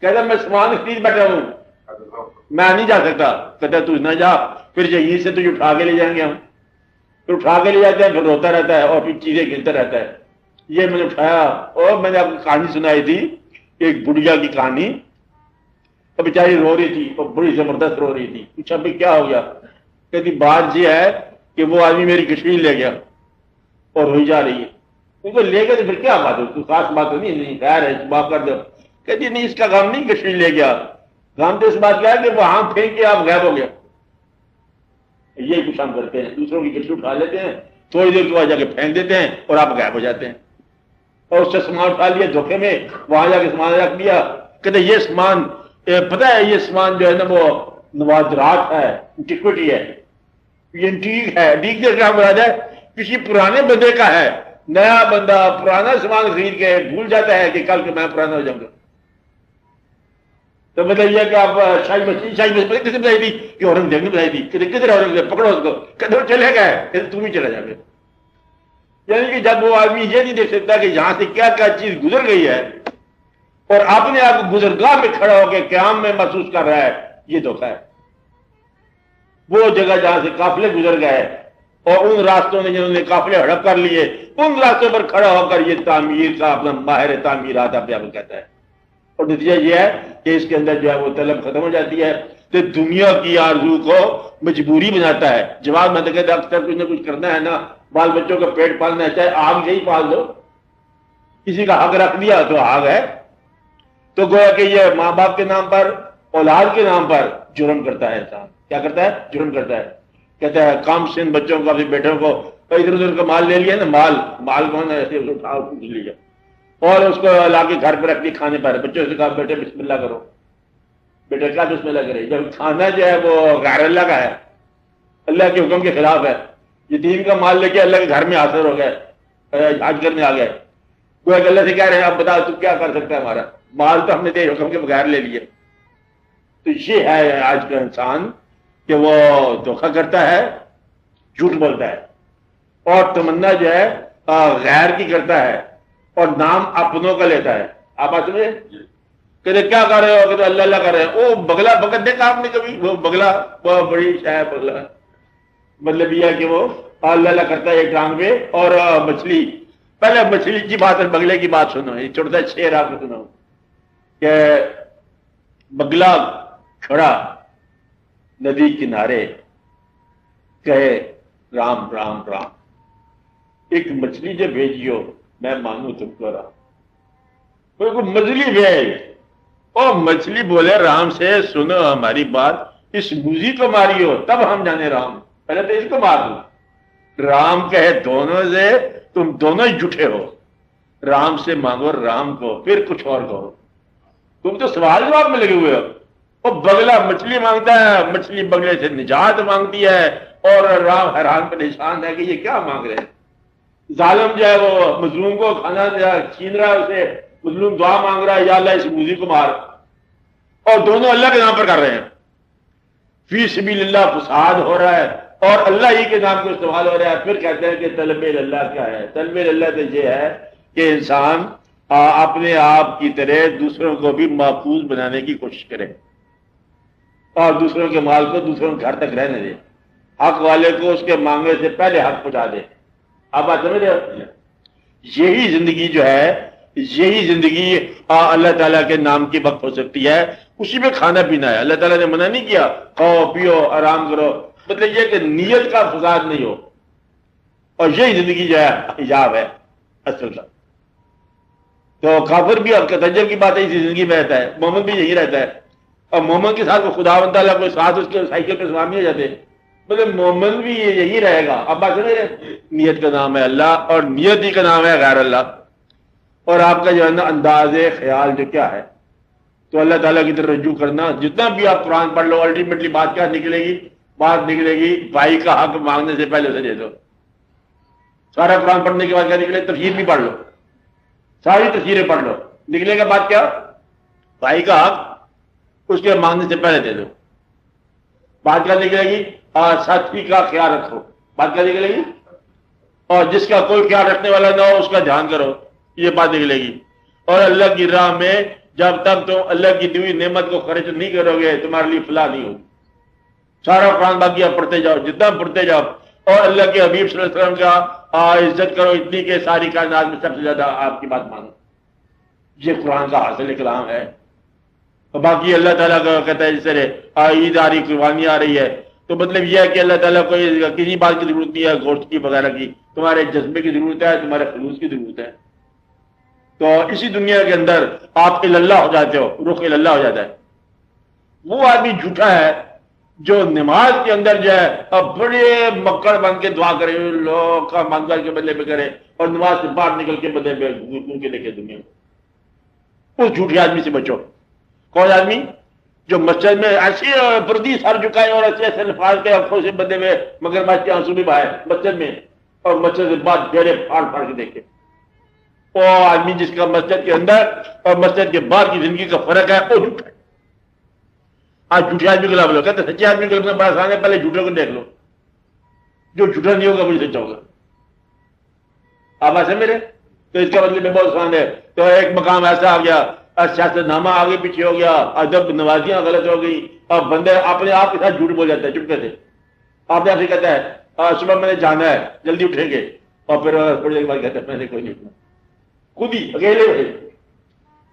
کہتا میں سامان خرید بیٹھا ہوں، میں نہیں جا سکتا. کہتا تو نہ جا، پھر یہیں سے تجھے اٹھا کے لے جائیں گے ہم. پھر اٹھا کے لے جاتے ہیں، پھر روتا رہتا ہے اور پھر چیزیں گرتا رہتا ہے. یہ میں نے اٹھایا اور میں نے آپ کو کہانی سنائی تھی، ایک بڑھیا کی کہانی، تو بیچاری رو رہی تھی اور بڑی زبردست رو رہی تھی. پوچھا بھائی کیا ہو گیا؟ کہتی بات یہ ہے کہ وہ آدمی میری کشمیر لے گیا اور روئی جا رہی ہے. ان کو لے گیا تو پھر کیا بات ہے؟ کوئی خاص بات تو نہیں خیر ہے معاف کر دو. کہتی نہیں اس کا غم نہیں کشمیر لے گیا، غم تو اس بات کیا ہے کہ وہ ہم پھینک کے آپ غائب ہو گیا. یہی کچھ ہم کرتے ہیں، دوسروں کی کشتی اٹھا لیتے ہیں، تھوڑی دیر کے بعد جا کے پھینک دیتے ہیں اور آپ غائب ہو جاتے ہیں. اور اس سے سامان اٹھا لیا دھوکے میں، وہاں جا کے سامان رکھ دیا. کہتے یہ سامان پتہ ہے یہ سامان جو ہے نا وہ نوادرات ہے، انٹیکوٹی ہے، یہ انٹیک ہے. انٹیک سے کیا مراد ہے؟ کسی پرانے بندے کا ہے. نیا بندہ پرانا سامان خرید کے بھول جاتا ہے کہ کل کے میں پرانا ہو جاؤں گا. تو مطلب یہ کہ آپ شاہی مچھلی کسی بتائی تھی کہ اورنگزیب نے بتائی تھی کہ کدھر اورنگزیب پکڑو اس کو، کدھر چلے گئے کہ تم ہی چلا جا گے. یعنی کہ جب وہ آدمی یہ نہیں دیکھ سکتا کہ یہاں سے کیا کیا چیز گزر گئی ہے اور اپنے آپ کو گزرگاہ میں کھڑا ہو کے قیام میں محسوس کر رہا ہے، یہ دھوکا ہے. وہ جگہ جہاں سے قافلے گزر گئے اور ان راستوں نے جنہوں نے قافلے ہڑپ کر لیے، ان راستوں پر کھڑا ہو کر یہ تعمیر کا اپنا ماہر تعمیرات اپنے آپ کو کہتا ہے. اور نتیجہ یہ ہے کہ اس کے اندر جو ہے وہ طلب ختم ہو جاتی ہے، تو دنیا کی آرزو کو مجبوری بناتا ہے. جواب میں تو کہتا اکثر کچھ نہ کچھ کرنا ہے نا، بال بچوں کا پیٹ پالنا ہے، چاہے آگ سے ہی پال دو، کسی کا حق رکھ دیا تو آگ ہے. تو گویا کہ یہ ماں باپ کے نام پر، اولاد کے نام پر جرم کرتا ہے انسان. کیا کرتا ہے؟ جرم کرتا ہے. کہتا ہے کام سن بچوں کو، اپنے بیٹوں کو ادھر ادھر کا مال لے لیا نا، مال کون ہے ایسے اٹھا لیا اور اس کو لا کے گھر پہ رکھ کے کھانے پر. بچوں سے کہا بیٹے بسم اللہ کرو. بیٹا کیا بسم اللہ کرے جب کھانا جو ہے وہ غیر اللہ کا ہے، اللہ کے حکم کے خلاف ہے. یہ دین کا مال لے کے اللہ کے گھر میں حاضر ہو گئے، حج کرنے آ گئے. کوئی اللہ سے کہہ رہے ہیں اب بتا تو کیا کر سکتا ہے، ہمارا مال تو ہم نے تیرے حکم کے بغیر لے لیے. تو یہ ہے آج کا انسان کہ وہ دھوکہ کرتا ہے، جھوٹ بولتا ہے اور تمنا جو ہے غیر کی کرتا ہے اور نام اپنوں کا لیتا ہے. آپ بات سمجھے؟ کہتے کیا کر رہے ہو؟ کہتے اللہ اللہ کر رہے ہیں. وہ بگلا پکڑ دیکھا آپ نے کبھی؟ وہ بگلا وہ بڑی شاہ بگلا، مطلب یہ ہے کہ وہ اللہ اللہ کرتا ہے ایک ٹانگ پہ. اور مچھلی، پہلے مچھلی کی بات اور بگلے کی بات سنو. یہ چھوٹا سا شعر آپ کو سنو کہ بگلا کھڑا ندی کنارے کہے رام رام رام، ایک مچھلی جو بھیجیو میں مانوں تم کو رام. کوئی مچھلی بھیج اور مچھلی بولے رام سے سنو ہماری بات، اس موزی کو ماریو تب ہم جانے رام. پہلے تو اس کو مار دو. رام کہے دونوں سے تم دونوں ہی جھوٹے ہو، رام سے مانگو رام کو پھر کچھ اور کہو. تم تو سوال جواب میں لگے ہوئے ہو. وہ بگلا مچھلی مانگتا ہے، مچھلی بگلے سے نجات مانگتی ہے اور رام حیران پریشان ہے کہ یہ کیا مانگ رہے ہیں. ظالم جو ہے وہ مظلوم کو کھانا چھین رہا ہے، اسے مظلوم دعا مانگ رہا ہے یا اللہ اس موزی کو مار، اور دونوں اللہ کے نام پر کر رہے ہیں. فی سبیل اللہ فساد ہو رہا ہے اور اللہ ہی کے نام کو استعمال ہو رہا ہے. پھر کہتے ہیں کہ طلب اللہ کیا ہے؟ طلب اللہ تو یہ ہے کہ انسان اپنے آپ کی طرح دوسروں کو بھی محفوظ بنانے کی کوشش کرے اور دوسروں کے مال کو دوسروں کے گھر تک رہنے دے، حق والے کو اس کے مانگنے سے پہلے حق پہنچا دے. آپ بات سمجھ رہے ہو؟ یہی زندگی جو ہے، یہی زندگی اللہ تعالیٰ کے نام کی وقت ہو سکتی ہے. اسی میں کھانا پینا ہے. اللہ تعالیٰ نے منع نہیں کیا کھاؤ پیو آرام کرو، مطلب یہ کہ نیت کا فساد نہیں ہو. اور یہی زندگی جو ہے حجاب ہے اصل کا. تو کافر بھی اور تجر کی بات ہے اسی زندگی میں رہتا ہے، مومن بھی یہی رہتا ہے. اور مومن کے ساتھ خدا و تعالیٰ کو ساتھ اس کے سائیکل پہ سوامی ہو جاتے، مطلب مومن بھی یہی رہے گا. اب بات سمجھ رہے؟ نیت کا نام ہے اللہ اور نیت ہی کا نام ہے غیر اللہ. اور آپ کا جو ہے نا انداز خیال جو کیا ہے، تو اللہ تعالیٰ کی طرف رجوع کرنا. جتنا بھی آپ قرآن پڑھ لو الٹیمیٹلی بات کیا نکلے گی؟ بات نکلے گی بھائی کا حق مانگنے سے پہلے اسے دے دو. سارا قرآن پڑھنے کے بعد کیا نکلے؟ تفسیر بھی پڑھ لو، ساری تفسیریں پڑھ لو، نکلے گا بات کیا؟ بھائی کا حق اس کے مانگنے سے پہلے دے دو. بات کیا نکلے گی؟ ساتھی کا خیال رکھو. بات کیا نکلے گی؟ اور جس کا کوئی خیال رکھنے والا نہ ہو اس کا دھیان کرو. یہ بات نکلے گی. اور اللہ کی راہ میں جب تک تم اللہ کی دی ہوئی نعمت کو خرچ نہیں کرو گے تمہارے لیے فلاح نہیں ہوگی. سارا قرآن باقی آپ پڑھتے جاؤ، جتنا پڑھتے جاؤ اور اللہ کے حبیب صلی اللہ علیہ وسلم کا عزت کرو اتنی کہ ساری کائنات میں سب سے زیادہ آپ کی بات مانو. یہ قرآن کا حاصل کلام ہے. اور باقی اللہ تعالیٰ کا کہتا ہے جس طرح عید آ رہی، قربانی آ رہی ہے، تو مطلب یہ ہے کہ اللہ تعالیٰ کو کسی بات کی ضرورت نہیں ہے گوشت کی وغیرہ کی، تمہارے جذبے کی ضرورت ہے، تمہارے خلوص کی ضرورت ہے. تو اسی دنیا کے اندر آپ اللہ ہو جاتے ہو، رخ اللہ ہو جاتا ہے. وہ آدمی جھوٹا ہے جو نماز کے اندر جو ہے اب بڑے مکڑ بن کے دعا کرے، لوگ کا منظر کے بدلے پہ کرے، اور نماز سے باہر نکل کے بدلے پہ گھوم کے دیکھے دنیا کو. اس جھوٹے آدمی سے بچو. کون آدمی؟ جو مسجد میں ایسی پردی سر جھکائے اور ایسے ایسے الفاظ کے آنکھوں سے بدے ہوئے مگر مچھ کے آنسو بھی بہائے مسجد میں، اور مسجد کے بعد ڈیرے پھاڑ پھاڑ کے دیکھے. وہ آدمی جس کا مسجد کے اندر اور مسجد کے باہر کی زندگی کا فرق ہے، وہ جھوٹا ہے. آج جھوٹے آدمی کو لابھ لو، کہتے سچے آدمی کو لگنا بڑا آسان ہے، پہلے جھوٹے کو دیکھ لو. جو جھوٹا نہیں ہوگا وہی سچا ہوگا. آپ ایسے میرے تو اس کا مطلب میں بہت آسان ہے. تو ایک مقام ایسا آ گیا، سیاست نامہ آگے پیچھے ہو گیا، ادب نوازیاں غلط ہو گئی، اور بندے اپنے آپ کے ساتھ جھوٹ بول جاتا ہے چپکے سے. آپ نے آپ سے کہتا ہے صبح میں نے جانا ہے، جلدی اٹھیں گے، اور پھر تھوڑی دیر بعد کہتا ہے میں نے کوئی نہیں اٹھنا، خود ہی اکیلے ہوئے.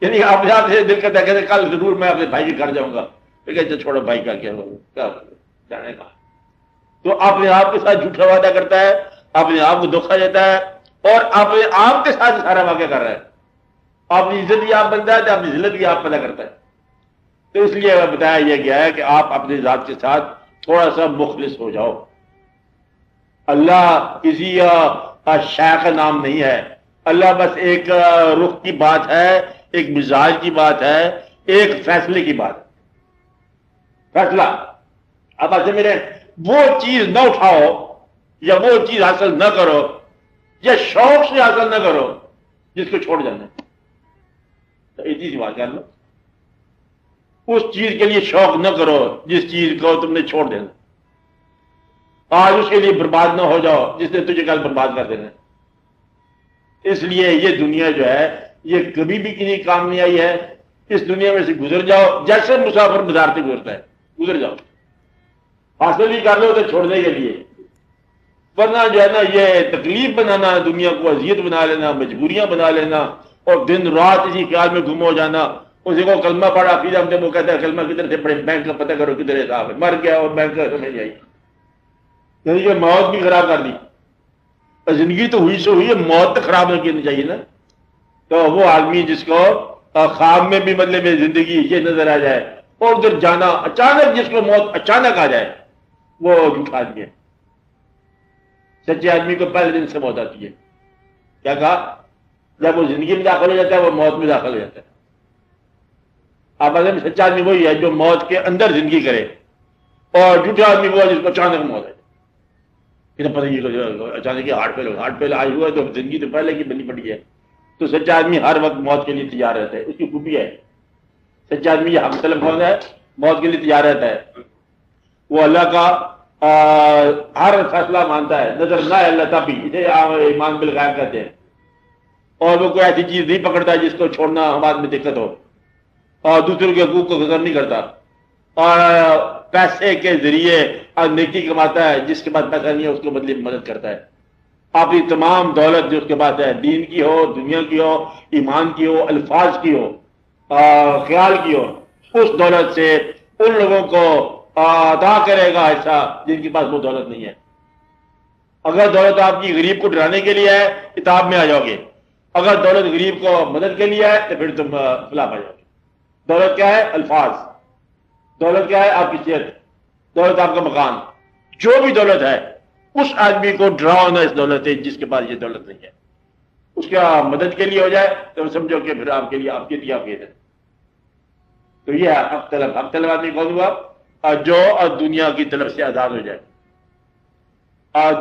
یعنی آپ سے دل کرتا ہے کہتے کل ضرور میں اپنے بھائی کے گھر جاؤں گا، کہتے چھوڑو بھائی کا کیا جانے کا. تو اپنے آپ کے ساتھ جھوٹا وعدہ کرتا ہے، اپنے آپ کو دھوکہ دیتا ہے، اور اپنے آپ کے ساتھ سارا واقعہ کر رہا ہے. اپنی عزت بھی آپ بنتا ہے تو اپنی ذلت بھی آپ پیدا کرتا ہے. تو اس لیے بتایا یہ گیا ہے کہ آپ اپنی ذات کے ساتھ تھوڑا سا مخلص ہو جاؤ. اللہ کسی شیخ کا نام نہیں ہے. اللہ بس ایک رخ کی بات ہے، ایک مزاج کی بات ہے، ایک فیصلے کی بات ہے. فیصلہ اب ایسے میرے وہ چیز نہ اٹھاؤ، یا وہ چیز حاصل نہ کرو، یا شوق سے حاصل نہ کرو جس کو چھوڑ جانا ہے. تو ایسی سی بات کر لو. اس چیز کے لیے شوق نہ کرو جس چیز کو تم نے چھوڑ دینا. آج اس کے لیے برباد نہ ہو جاؤ جس نے تجھے کل برباد کر دینا. اس لیے یہ دنیا جو ہے یہ کبھی بھی کسی کام نہیں آئی ہے. اس دنیا میں سے گزر جاؤ جیسے مسافر بازار سے گزرتا ہے، گزر جاؤ. حاصل بھی کر لو تو چھوڑنے کے لیے، ورنہ جو ہے نا یہ تکلیف بنانا، دنیا کو اذیت بنا لینا، مجبوریاں بنا لینا، اور دن رات اسی خیال میں گم ہو جانا. اسی کو کلمہ پڑھا پھر ہم جب وہ کہتا ہے کلمہ کدھر سے پڑھے، بینک کا پتہ کرو کدھر حساب ہے، مر گیا اور بینک کا سمجھ آئی. یعنی یہ موت بھی خراب کر دی. زندگی تو ہوئی سو ہوئی ہے، موت تو خراب نہیں کرنی چاہیے نا. تو وہ آدمی جس کو خواب میں بھی مطلب زندگی یہ نظر آ جائے اور ادھر جانا اچانک، جس کو موت اچانک آ جائے، وہ جھوٹا آدمی ہے. سچے آدمی کو پہلے دن سے موت آتی ہے. کیا کہا؟ جب وہ زندگی میں داخل ہو جاتا ہے وہ موت میں داخل ہو جاتا ہے. آپ اگر سچا آدمی وہی ہے جو موت کے اندر زندگی کرے، اور جھوٹا آدمی وہ ہے جس کو اچانک موت ہے. پتہ نہیں اچانک ہارٹ فیل آئی ہوا ہے تو زندگی تو پہلے کی بنی پڑی ہے. تو سچا آدمی ہر وقت موت کے لیے تیار رہتا ہے. اس کی خوبی ہے سچا آدمی یہ حق طلب ہوتا ہے، موت کے لیے تیار رہتا ہے. وہ اللہ کا ہر فیصلہ مانتا ہے، نظر نہ ہے اللہ تبھی، اسے ایمان بالغیب کہتے ہیں. اور وہ کوئی ایسی چیز نہیں پکڑتا جس کو چھوڑنا بعد میں دقت ہو، اور دوسروں کے حقوق کو گزر نہیں کرتا، اور پیسے کے ذریعے نیکی کماتا ہے. جس کے پاس پیسہ نہیں ہے اس کو بدلے میں مدد کرتا ہے. اپنی تمام دولت جو اس کے پاس ہے، دین کی ہو، دنیا کی ہو، ایمان کی ہو، الفاظ کی ہو، خیال کی ہو، اس دولت سے ان لوگوں کو عطا کرے گا ایسا جن کے پاس وہ دولت نہیں ہے. اگر دولت آپ کی غریب کو ڈرانے کے لیے ہے کتاب میں آ جاؤ گے. اگر دولت غریب کو مدد کے لیے ہے تو پھر تم فلاح پا جاؤ گے. دولت کیا ہے؟ الفاظ. دولت کیا ہے؟ آپ کی صحت. دولت آپ کا مکان. جو بھی دولت ہے اس آدمی کو ڈراؤ نہ اس دولت سے جس کے پاس یہ دولت نہیں ہے. اس کا مدد کے لیے ہو جائے تو سمجھو کہ پھر آپ کے لیے آپ کے ہے. تو یہ ہے حق طلب. حق طلب آدمی کون ہوا؟ جو دنیا کی طرف سے آزاد ہو جائے.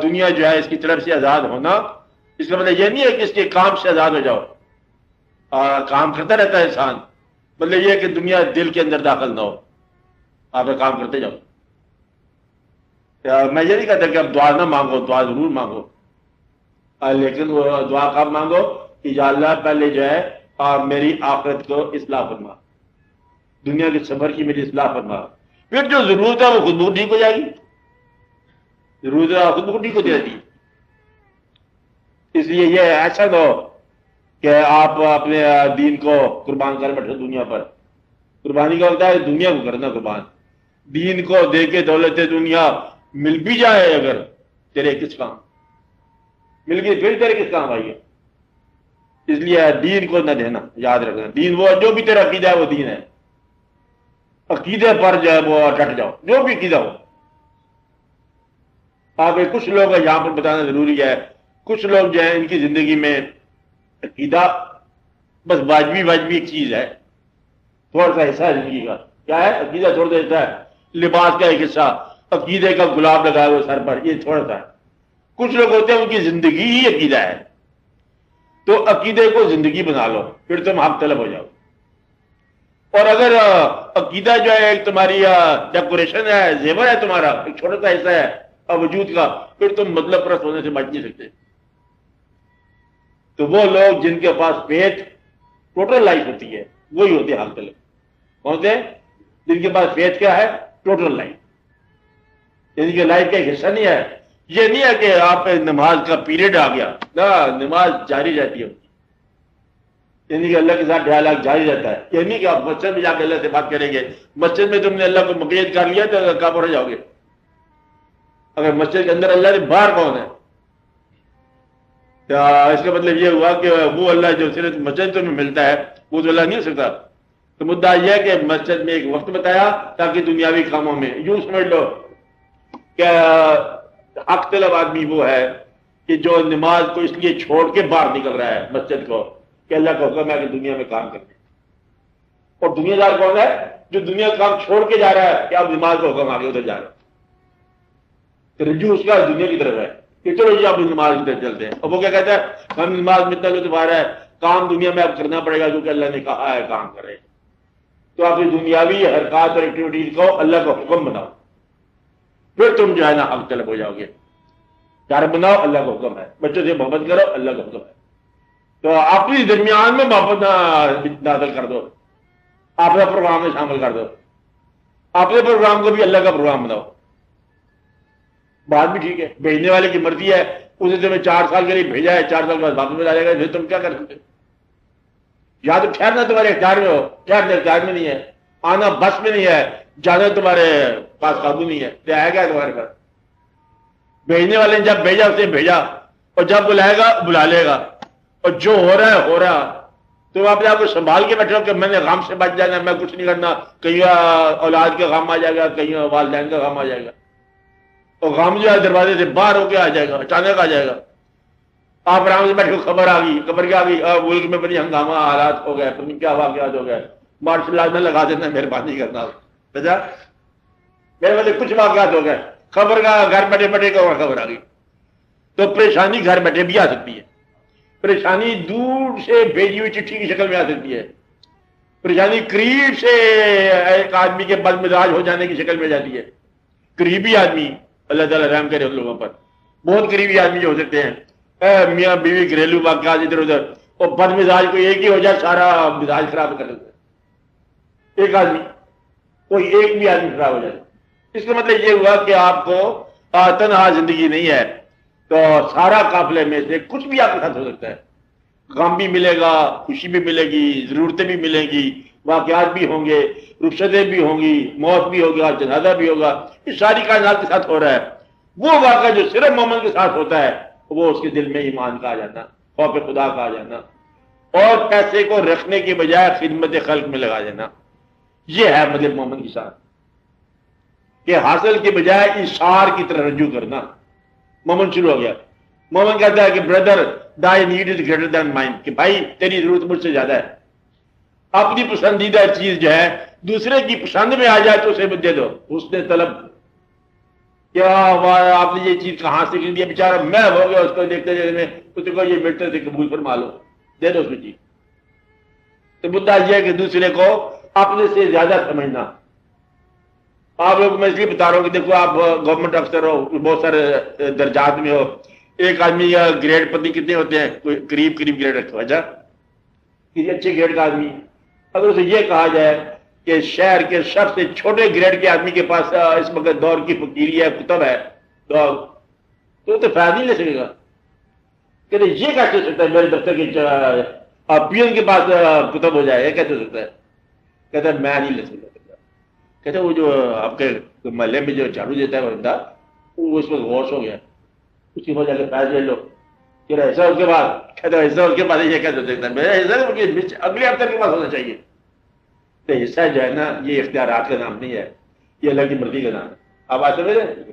دنیا جو ہے اس کی طرف سے آزاد ہونا، اس کا مطلب یہ نہیں ہے کہ اس کے کام سے آزاد ہو جاؤ. کام کرتا رہتا ہے انسان، مطلب یہ ہے کہ دنیا دل کے اندر داخل نہ ہو، آپ کام کرتے جاؤ. میں یہ نہیں کہتا کہ اب دعا نہ مانگو، دعا ضرور مانگو، لیکن وہ دعا کب مانگو کہ یا اللہ پہلے جو ہے میری آخرت کو اصلاح فرما، دنیا کے سفر کی میری اصلاح فرما. پھر جو ضرورت ہے وہ خود بخود ٹھیک ہو جائے گی. ضرورت خود بخود ٹھیک ہوتی رہتی ہے. اس لیے یہ ایسا نہ ہو کہ آپ اپنے دین کو قربان کر بیٹھے دنیا پر. قربانی کا ہوتا ہے دنیا کو کرنا قربان. دین کو دے کے دولت دنیا مل بھی جائے اگر تیرے کس کام مل گئی پھر تیرے کس کام آئی ہے. اس لیے دین کو نہ دینا, یاد رکھنا. دین وہ جو بھی تیرا عقیدہ ہے وہ دین ہے. عقیدے پر جو ہے وہ ڈٹ جاؤ, جو بھی عقیدہ ہو. آپ کچھ لوگ یہاں پر بتانا ضروری ہے, کچھ لوگ جو ہیں ان کی زندگی میں عقیدہ بس واجبی ایک چیز ہے, تھوڑا سا حصہ ہے زندگی کا. کیا ہے عقیدہ؟ تھوڑا سا حصہ ہے. لباس کا ایک حصہ, عقیدے کا گلاب لگایا ہوا سر پر, یہ تھوڑا سا ہے. کچھ لوگ ہوتے ہیں ان کی زندگی ہی عقیدہ ہے. تو عقیدے کو زندگی بنا لو, پھر تم حق طلب ہو جاؤ. اور اگر عقیدہ جو ہے ایک تمہاری ڈیکوریشن ہے, زیور ہے تمہارا, ایک چھوٹا سا حصہ ہے وجود کا, پھر تم مطلب پرست ہونے سے بچ نہیں سکتے. تو وہ لوگ جن کے پاس فیتھ ٹوٹل لائف ہوتی ہے وہی ہوتے ہیں حق طلب. کون سے؟ جن کے پاس فیتھ کیا ہے؟ Total life. یعنی کہ لائف کا ایک حصہ نہیں ہے. یہ نہیں ہے کہ آپ نماز کا پیریڈ آ گیا, نہ, نماز جاری رہتی ہے. یعنی کہ اللہ کے ساتھ ڈیالوگ جاری رہتا ہے. یہ نہیں کہ آپ مسجد میں جا کے اللہ سے بات کریں گے. مسجد میں تم نے اللہ کو مقید کر لیا تو کافر ہو جاؤ گے. اگر مسجد کے اندر اللہ سے باہر کون ہے؟ اس کا مطلب یہ ہوا کہ وہ اللہ جو صرف مسجد میں ملتا ہے وہ تو اللہ نہیں ہو سکتا. تو مدعا یہ ہے کہ مسجد میں ایک وقت بتایا تاکہ دنیاوی کاموں میں یوں سمجھ لو کہ حق طلب آدمی وہ ہے کہ جو نماز کو اس لیے چھوڑ کے باہر نکل رہا ہے مسجد کو, کہ اللہ کا حکم ہے کہ دنیا میں کام کرنے. اور دنیا دار کون ہے؟ جو دنیا کا کام چھوڑ کے جا رہا ہے کہ اب نماز کا حکم آگے ادھر جا رہا ہے. تو رجوع اس کا دنیا کی طرف ہے کہ چلو جی آپ نماز کی طرف چلتے ہیں. اور وہ کیا کہتا ہے؟ ہم نماز میں اتنا لطف آ رہا ہے, کام دنیا میں اب کرنا پڑے گا کیونکہ اللہ نے کہا ہے کام کرے. تو آپ دنیاوی حرکات اور ایکٹیویٹیز کو اللہ کا حکم بناؤ, پھر تم جو ہے نا حق طلب ہو جاؤ گے. گھر بناؤ, اللہ کا حکم ہے. بچوں سے محبت کرو, اللہ کا حکم ہے. تو اپنی درمیان میں محبت داخل کر دو, اپنے پروگرام میں شامل کر دو. اپنے پروگرام کو بھی اللہ کا پروگرام بناؤ. بات بھی ٹھیک ہے, بھیجنے والے کی مرضی ہے, اسے تمہیں 4 سال کے لیے بھیجا ہے, 4 سال کے بعد واپس میں ڈالے گا, پھر تم کیا کر سکتے؟ یا تو ٹھہرنا تمہارے اختیار میں ہو, ٹھہرنا اختیار میں نہیں ہے. آنا بس میں نہیں ہے, جانا تمہارے پاس قابو نہیں ہے. تو ہے کیا تمہارے پاس؟ بھیجنے والے نے جب بھیجا اسے بھیجا, اور جب بلائے گا بلا لے گا. اور جو ہو رہا ہے ہو رہا. تم اپنے آپ کو سنبھال کے بیٹھے ہو کہ میں نے غم سے بچ جانا, میں کچھ نہیں کرنا. کہیں اولاد کا غم آ جائے گا, کہیں والدین کا غم آ جائے گا. اور غم جو ہے دروازے سے باہر ہو کے آ جائے گا, اچانک آ جائے گا. آپ آرام سے بیٹھے خبر آ گئی, خبر کیا آ گئی؟ ملک میں بڑی ہنگامہ حالات ہو گئے, پتہ کیا واقعات ہو گئے, مارشل لاء میں لگا دینا, مہربانی کرنا. سمجھا؟ میرے مطلب کچھ واقعات ہو گئے, خبر کا گھر بیٹھے بیٹھے کا خبر آ گئی. تو پریشانی گھر بیٹھے بھی آ سکتی ہے. پریشانی دور سے بھیجی ہوئی چٹھی کی شکل میں آ سکتی ہے. پریشانی قریب سے ایک آدمی کے بد مزاج ہو جانے کی شکل میں جاتی ہے. قریبی آدمی, اللہ تعالیٰ رحم کرے ان لوگوں پر, بہت قریبی آدمی جو ہو سکتے ہیں, میاں بیوی گھریلو واقعات ادھر ادھر, اور بد مزاج کوئی ایک ہی ہو جائے سارا مزاج خراب کر دیتا ہے. ایک آدمی, کوئی ایک بھی آدمی خراب ہو جائے. اس کا مطلب یہ ہوا کہ آپ کو تنہا زندگی نہیں ہے, تو سارا قافلے میں سے کچھ بھی آپ کے ساتھ ہو سکتا ہے. غم بھی ملے گا, خوشی بھی ملے گی, ضرورتیں بھی ملیں گی, واقعات بھی ہوں گے, رخصتیں بھی ہوں گی, موت بھی ہوگا, جنازہ بھی ہوگا. یہ ساری کائنات کے ساتھ ہو رہا ہے. وہ واقعہ جو صرف مومن کے ساتھ ہوتا ہے وہ اس کے دل میں ایمان کا آ جانا, خوف خدا کا آ جانا, اور پیسے کو رکھنے کے بجائے خدمت خلق میں لگا دینا. یہ ہے مطلب مومن کے ساتھ, کہ حاصل کے بجائے اشار کی طرح رجوع کرنا. مومن شروع ہو گیا. مومن کہتا ہے کہ brother thy need is greater than mine, کہ بھائی تیری ضرورت مجھ سے زیادہ ہے. اپنی پسندیدہ چیز جو ہے دوسرے کی پسند میں آ جائے تو اسے دے دو. اس نے طلب, کیا آپ نے یہ چیز کہاں سے دیا, بیچارہ میں ہو گیا اس کو دیکھتے دیکھتے میں, اس کو یہ ملتے تھے قبول فرما لو, دے دو اس میں چیز. تو مدعا یہ ہے کہ دوسرے کو اپنے سے زیادہ سمجھنا. آپ لوگ میں اس لیے بتا رہا ہوں کہ دیکھو آپ گورنمنٹ افسر ہو, بہت سارے درجات میں ہو, ایک آدمی یا گریڈ پتہ کتنے ہوتے ہیں, کوئی قریب گریڈ رکھو. اچھا, کسی اچھے گریڈ کا آدمی, اگر اسے یہ کہا جائے کہ شہر کے سب سے چھوٹے گریڈ کے آدمی کے پاس اس وقت دور کی فقیری ہے, کتب ہے, تو تو فیض نہیں لے سکے گا. کہتے یہ کیسے ہو سکتا ہے میرے دفتر کے پی ایم کے پاس کتب ہو جائے, یہ کیسے ہو سکتا ہے؟ کہتا ہے میں نہیں لے سکتا. کہتے وہ جو آپ کے محلے میں جو جھاڑو دیتا ہے وہ بندہ, وہ اس وقت غوث ہو گیا, اس کی وجہ سے فیض لے لو. کہ ایسا اس کے بعد کہتا ہے ایسا اس کے بعد یہ کیسے ہو سکتا ہے؟ میرا حصہ اگلے افسر کے پاس ہونا چاہیے. تو حصہ جو ہے نا یہ اختیارات کا نام نہیں ہے, یہ اللہ کی مرضی کا نام ہے. آپ بات سمجھ رہے ہیں؟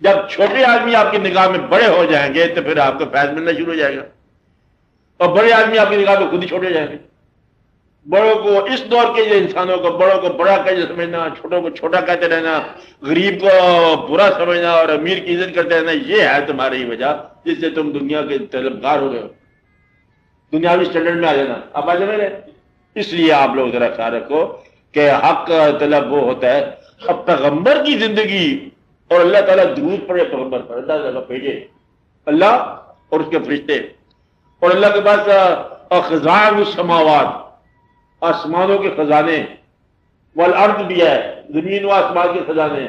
جب چھوٹے آدمی آپ کی نگاہ میں بڑے ہو جائیں گے تو پھر آپ کو فیض ملنا شروع ہو جائے گا, اور بڑے آدمی آپ کی نگاہ میں خود ہی چھوٹے ہو جائیں گے. بڑوں کو اس دور کے انسانوں کو بڑوں کو بڑا کہتے سمجھنا, چھوٹوں کو چھوٹا کہتے رہنا, غریب کو برا سمجھنا اور امیر کی عزت کرتے رہنا, یہ ہے تمہاری وجہ جس سے تم دنیا کے طلبگار ہو گئے ہو, دنیاوی سٹینڈرڈ میں آ جانا. اب آ جائے. اس لیے آپ لوگ ذرا خیال رکھو کہ حق طلب وہ ہوتا ہے اب پیغمبر کی زندگی اور اللہ تعالیٰ درود پڑے پیغمبر پر, اللہ تعالیٰ بھیجے, اللہ اور اس کے فرشتے, اور اللہ کے پاس خزائن السماوات, آسمانوں کے خزانے, والارض بھی ہے, زمین و آسمان کے خزانے,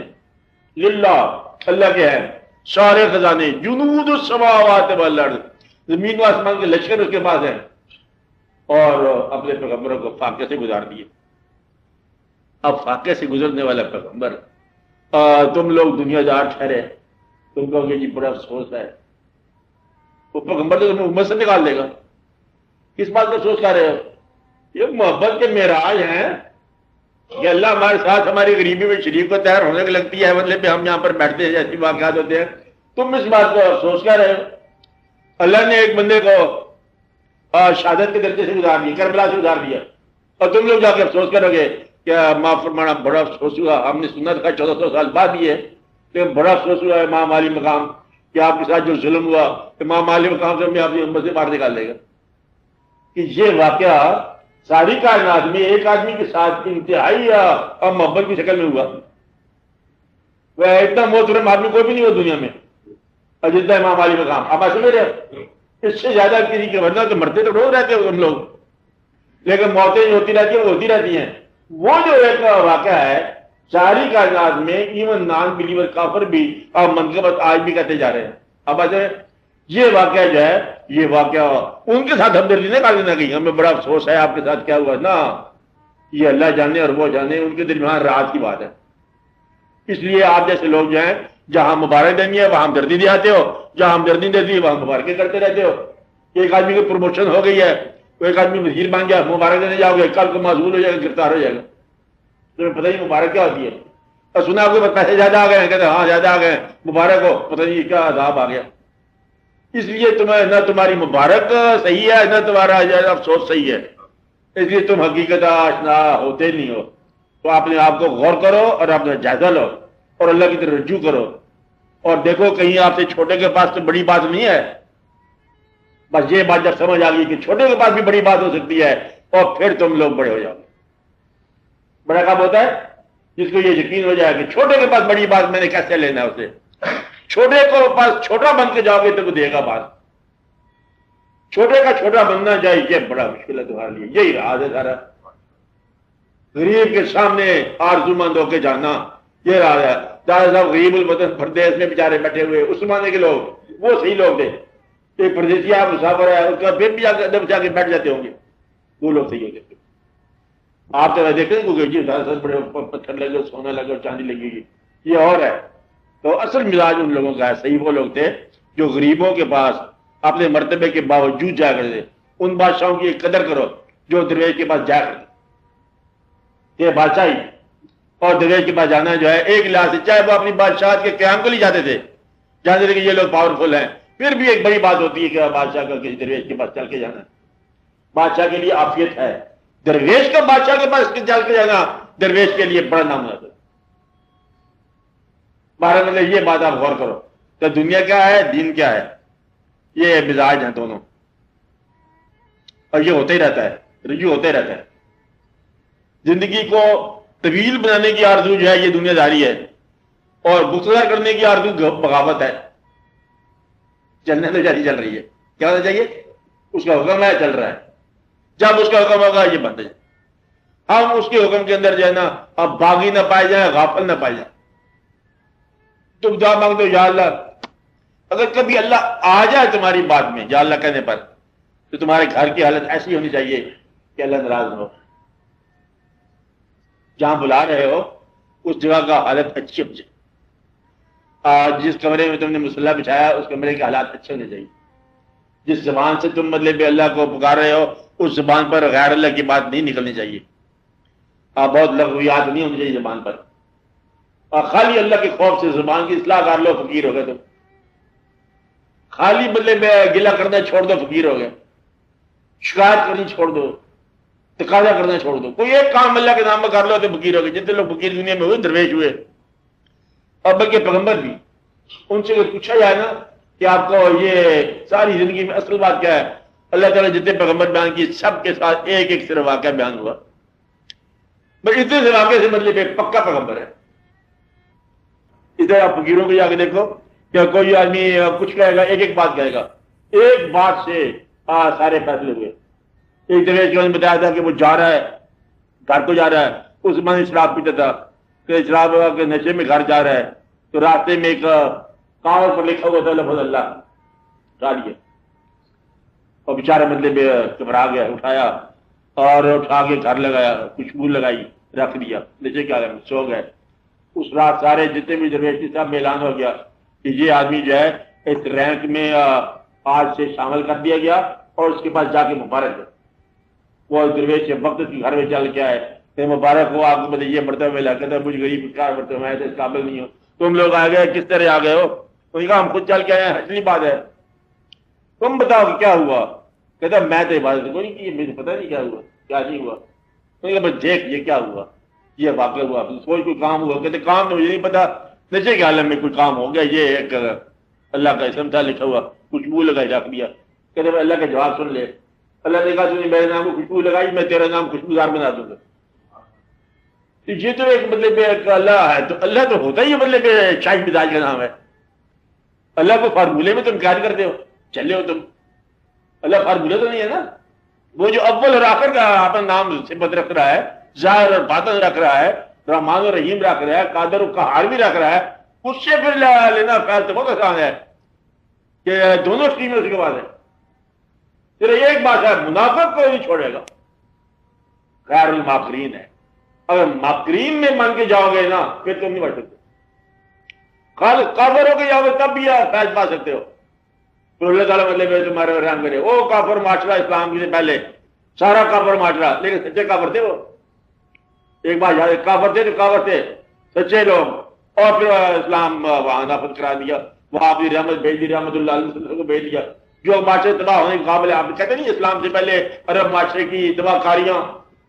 للہ اللہ کے ہیں سارے خزانے, جنود السماوات والارض, زمین و آسمان کے لشکر اس کے پاس ہیں, اور اپنے پیغمبروں کو فاقے سے گزار دیے. اب فاقے سے گزرنے والا پیغمبر تم لوگ دنیا دار ٹھہرے, تم کہو گے جی بڑا افسوس ہے, وہ پیغمبر تو تمہیں امت سے نکال دے گا. کس بات کا افسوس کر رہے ہو؟ یہ محبت کے معراج ہیں کہ اللہ ہمارے ساتھ ہماری غریبی میں شریک کو تیار ہونے کی لگتی ہے, مطلب ہم یہاں پر بیٹھتے ہیں, ایسی واقعات ہوتے ہیں. تم اس بات کو افسوس کر رہے ہو. اللہ نے ایک بندے کو شہادت کے درجے سے گزار دیا, کربلا سے گزار دیا, اور تم لوگ جا کے افسوس کرو گے کہ معاف فرمانا بڑا افسوس ہوا, ہم نے سنا تھا 1400 سال بعد بھی ہے, لیکن بڑا افسوس ہوا امام علی مقام کہ آپ کے ساتھ جو ظلم ہوا, امام علی مقام سے ہمیں آپ کی امت سے باہر نکال دے گا. کہ یہ واقعہ ساری کائنات میں ایک آدمی کے ساتھ انتہائی اور محبت کی شکل میں ہوا. وہ اتنا محترم آدمی کوئی بھی نہیں ہوا دنیا میں جتنا امام علی مقام. آپ ایسے میں رہے اس سے زیادہ کسی کے ورنہ تو مرتے تو روز رہتے ہو ہم لوگ, لیکن موتیں جو ہوتی رہتی ہیں وہ ہوتی رہتی ہیں. وہ جو ایک واقعہ ہے ساری کائنات میں ایون نان بلیور کافر بھی اور منقبت آج بھی کہتے جا رہے ہیں. اب ایسے یہ واقعہ جو ہے یہ واقعہ ان کے ساتھ ہمدردی نہیں کر دینا گئی, ہمیں بڑا افسوس ہے آپ کے ساتھ کیا ہوا نا, یہ اللہ جانے اور وہ جانے, ان کے درمیان راحت کی بات ہے. اس لیے آپ جیسے لوگ جو ہیں جہاں مبارک دینی ہے وہاں ہمدردی دلاتے ہو, جہاں ہمدردی دیتی ہے وہاں مبارکیں کرتے رہتے ہو. ایک آدمی کی پروموشن ہو گئی ہے, ایک آدمی وزیر بن گیا, مبارک دینے جاؤ گے, کل کو معذور ہو جائے گا, گرفتار ہو جائے گا. تمہیں پتہ ہی مبارک کیا ہوتی ہے. اور سنا آپ کے پیسے زیادہ آ گئے ہیں, کہتے ہیں ہاں زیادہ آ گئے, مبارک ہو, پتہ نہیں کیا عذاب آ گیا. اس لیے تمہیں نہ تمہاری مبارک صحیح ہے نہ تمہارا افسوس صحیح ہے, اس لیے تم حقیقت آشنا ہوتے نہیں ہو. تو آپ نے آپ کو غور کرو اور اپنا جائزہ لو اور اللہ کی طرف رجوع کرو, اور دیکھو کہیں آپ سے چھوٹے کے پاس تو بڑی بات نہیں ہے. بس یہ بات جب سمجھ آ گئی کہ چھوٹے کے پاس بھی بڑی بات ہو سکتی ہے, اور پھر تم لوگ بڑے ہو جاؤ. بڑا کام ہوتا ہے جس کو یہ یقین ہو جائے کہ چھوٹے کے پاس بڑی بات میں نے کیسے لینا ہے اسے. چھوٹے کو پاس چھوٹا بن کے جاؤ گے تو وہ دے گا بات. چھوٹے کا چھوٹا بننا چاہیے, یہ بڑا مشکل ہے تمہارے لیے, یہی راز ہے سارا. غریب کے سامنے آرزو مند ہو کے جانا, یہ راز ہے. دادا صاحب غریب الوطن پردیس میں بیچارے بیٹھے ہوئے, اس زمانے کے لوگ وہ صحیح لوگ تھے. ایک پردیسی آپ مسافر ہے, اس کا پھر بھی جا کے بیٹھ جاتے ہوں گے, وہ لوگ صحیح ہوتے. آپ تو دیکھیں گے جی دادا صاحب بڑے پتھر لگے, سونا لگے اور چاندی لگے گی, یہ اور ہے. تو اصل مزاج ان لوگوں کا ہے, صحیح وہ لوگ تھے جو غریبوں کے پاس اپنے مرتبے کے باوجود جایا کرتے تھے. ان بادشاہوں کی قدر کرو جو درویش کے پاس جایا کرتے. یہ بادشاہی اور درویش کے پاس جانا جو ہے ایک لحاظ سے, چاہے وہ اپنی بادشاہت کے قیام کے لیے جاتے تھے, جانتے تھے کہ یہ لوگ پاورفل ہیں, پھر بھی ایک بڑی بات ہوتی ہے کہ بادشاہ کا کسی درویش کے پاس چل کے جانا. بادشاہ کے لیے عافیت ہے, درویش کا بادشاہ کے پاس چل کے جانا درویش کے لیے بڑا نام ہوتا ہے. بارہ مطلب یہ بات آپ غور کرو کہ دنیا کیا ہے, دین کیا ہے, یہ مزاج ہیں دونوں, اور یہ ہوتا ہی رہتا ہے, رجوع ہوتا ہی رہتا ہے. زندگی کو طویل بنانے کی آرزو جو ہے یہ دنیا داری ہے, اور مختصر کرنے کی آرزو بغاوت ہے. چلنے تو جاری چل رہی ہے, کیا ہونا چاہیے, اس کا حکم ہے چل رہا ہے, جب اس کا حکم ہوگا یہ بند ہے. ہم اس کے حکم کے اندر جو ہے نا اب باغی نہ پائے جائیں, غافل نہ پائے جائیں. تم دعا مانگ دو یا اللہ اگر کبھی اللہ آ جائے تمہاری بات میں یا اللہ کہنے پر، تو تمہارے گھر کی حالت ایسی ہونی چاہیے کہ اللہ ناراض نہ ہو. جہاں بلا رہے ہو اس جگہ کا حالت اچھی ہو جائے. جس کمرے میں تم نے مصلی بچھایا اس کمرے کے حالات اچھے ہونے چاہیے. جس زبان سے تم مطلب اللہ کو پکار رہے ہو اس زبان پر غیر اللہ کی بات نہیں نکلنی چاہیے. بہت لغویات نہیں ہونی چاہیے زبان پر. خالی اللہ کے خوف سے زبان کی اصلاح کر لو، فقیر ہو گئے تم. خالی مطلب گلہ کرنا چھوڑ دو، فقیر ہو گئے. شکایت کرنی چھوڑ دو، تقاضا کرنا چھوڑ دو. کوئی ایک کام اللہ کے نام میں کر لو تو فقیر ہو گئے. جتنے لوگ فقیر دنیا میں ہوئے درویش ہوئے، اور بلکہ پیغمبر بھی. ان سے اگر پوچھا جائے نا کہ آپ کو یہ ساری زندگی میں اصل بات کیا ہے، اللہ تعالیٰ جتنے پیغمبر بیان کیے سب کے ساتھ ایک ایک صرف واقعہ بیان ہوا. بس اتنے سے واقعے سے مطلب ایک پکا پیغمبر ہے. ادھر آپ فقیروں کو جا کے دیکھو کہ کوئی آدمی کچھ کہے گا، ایک ایک بات کہے گا، ایک بات سے سارے فیصلے ہوئے. ایک درویش کے بتایا تھا کہ وہ جا رہا ہے، گھر کو جا رہا ہے. اس زمانے شراب پیتا تھا کہ شراب کے نشے میں گھر جا رہا ہے، تو راستے میں ایک کاغذ پر لکھا ہوا تھا لفظ اللہ ڈالیے. اور بیچارہ مطلب گھبرا گیا، اٹھایا اور اٹھا کے گھر لگایا، خوشبو لگائی، رکھ دیا. نشے کے عالم میں سو گئے. اس رات سارے جتنے بھی درویش تھے سب میں اعلان ہو گیا کہ یہ آدمی جو ہے اس رینک میں آج سے شامل کر دیا گیا اور اس کے پاس جا کے مبارک ہے. وہ درویش وقت کی گھر میں چل کے آئے کہ مبارک ہو آپ کو، مطلب یہ مرتبہ ملا. کہتا ہے مجھ غریب کار مرتبہ میں اس قابل نہیں ہوں. تم لوگ آ گئے، کس طرح آ گئے ہو؟ انہوں نے کہا ہم خود چل کے آئے ہیں. اصلی بات ہے تم بتاؤ کہ کیا ہوا. کہتا میں تو عبادت کوئی نہیں کی، مجھے پتہ نہیں کیا ہوا کیا نہیں ہوا. انہوں نے کہا بس دیکھ یہ کیا ہوا، یہ واقعہ ہوا. سوچ کوئی کام ہوا. کہتے کام تو مجھے نہیں پتا، نشے کے عالم میں کوئی کام ہو گیا. یہ ایک اللہ کا اسم تھا لکھا ہوا، خوشبو لگائی رکھ دیا. کہتے اللہ کا جواب سن لے. اللہ نے کہا تم نے میرے نام کو خوشبو لگائی، میں تیرا نام خوشبودار بنا دوں گا. یہ تو ایک مطلب ایک اللہ ہے. تو اللہ تو ہوتا ہی مطلب شاہی مزاج کا نام ہے. اللہ کو فارمولے میں تم کیا کرتے ہو، چلے ہو تم. اللہ فارمولہ تو نہیں ہے نا. وہ جو اول اور آخر کا اپنا نام صفت رکھ رہا ہے، ظاہر اور باطن رکھ رہا ہے، رحمان و رحیم رکھ رہا ہے، قادر و قہار بھی رکھ رہا ہے. اس سے پھر لینا خیال تو بہت آسان ہے کہ دونوں اسٹریم اس کے بعد ہے. صرف ایک بات ہے، منافق کوئی نہیں چھوڑے گا، غیر الماکرین ہے. اگر ماکرین میں مان کے جاؤ گے نا پھر تم نہیں بڑھ سکتے. کافر ہو کے جاؤ گے تب بھی آپ فیض پا سکتے ہو. تو اللہ تعالیٰ مطلب تمہارے رحم کرے. وہ کافر معاشرہ اسلام سے پہلے سارا کافر معاشرہ، لیکن سچے کافر تھے وہ. ایک بات یاد ہے، کافر تھے تو کافر تھے سچے لوگ. اور پھر اسلام وہاں نافذ کرا دیا، وہاں اپنی رحمت بھیج دی، رحمت اللہ علیہ وسلم کو بھیج دیا. جو معاشرے تباہ ہونے کے قابل. آپ کہتے نہیں اسلام سے پہلے عرب معاشرے کی تباہ کاریاں،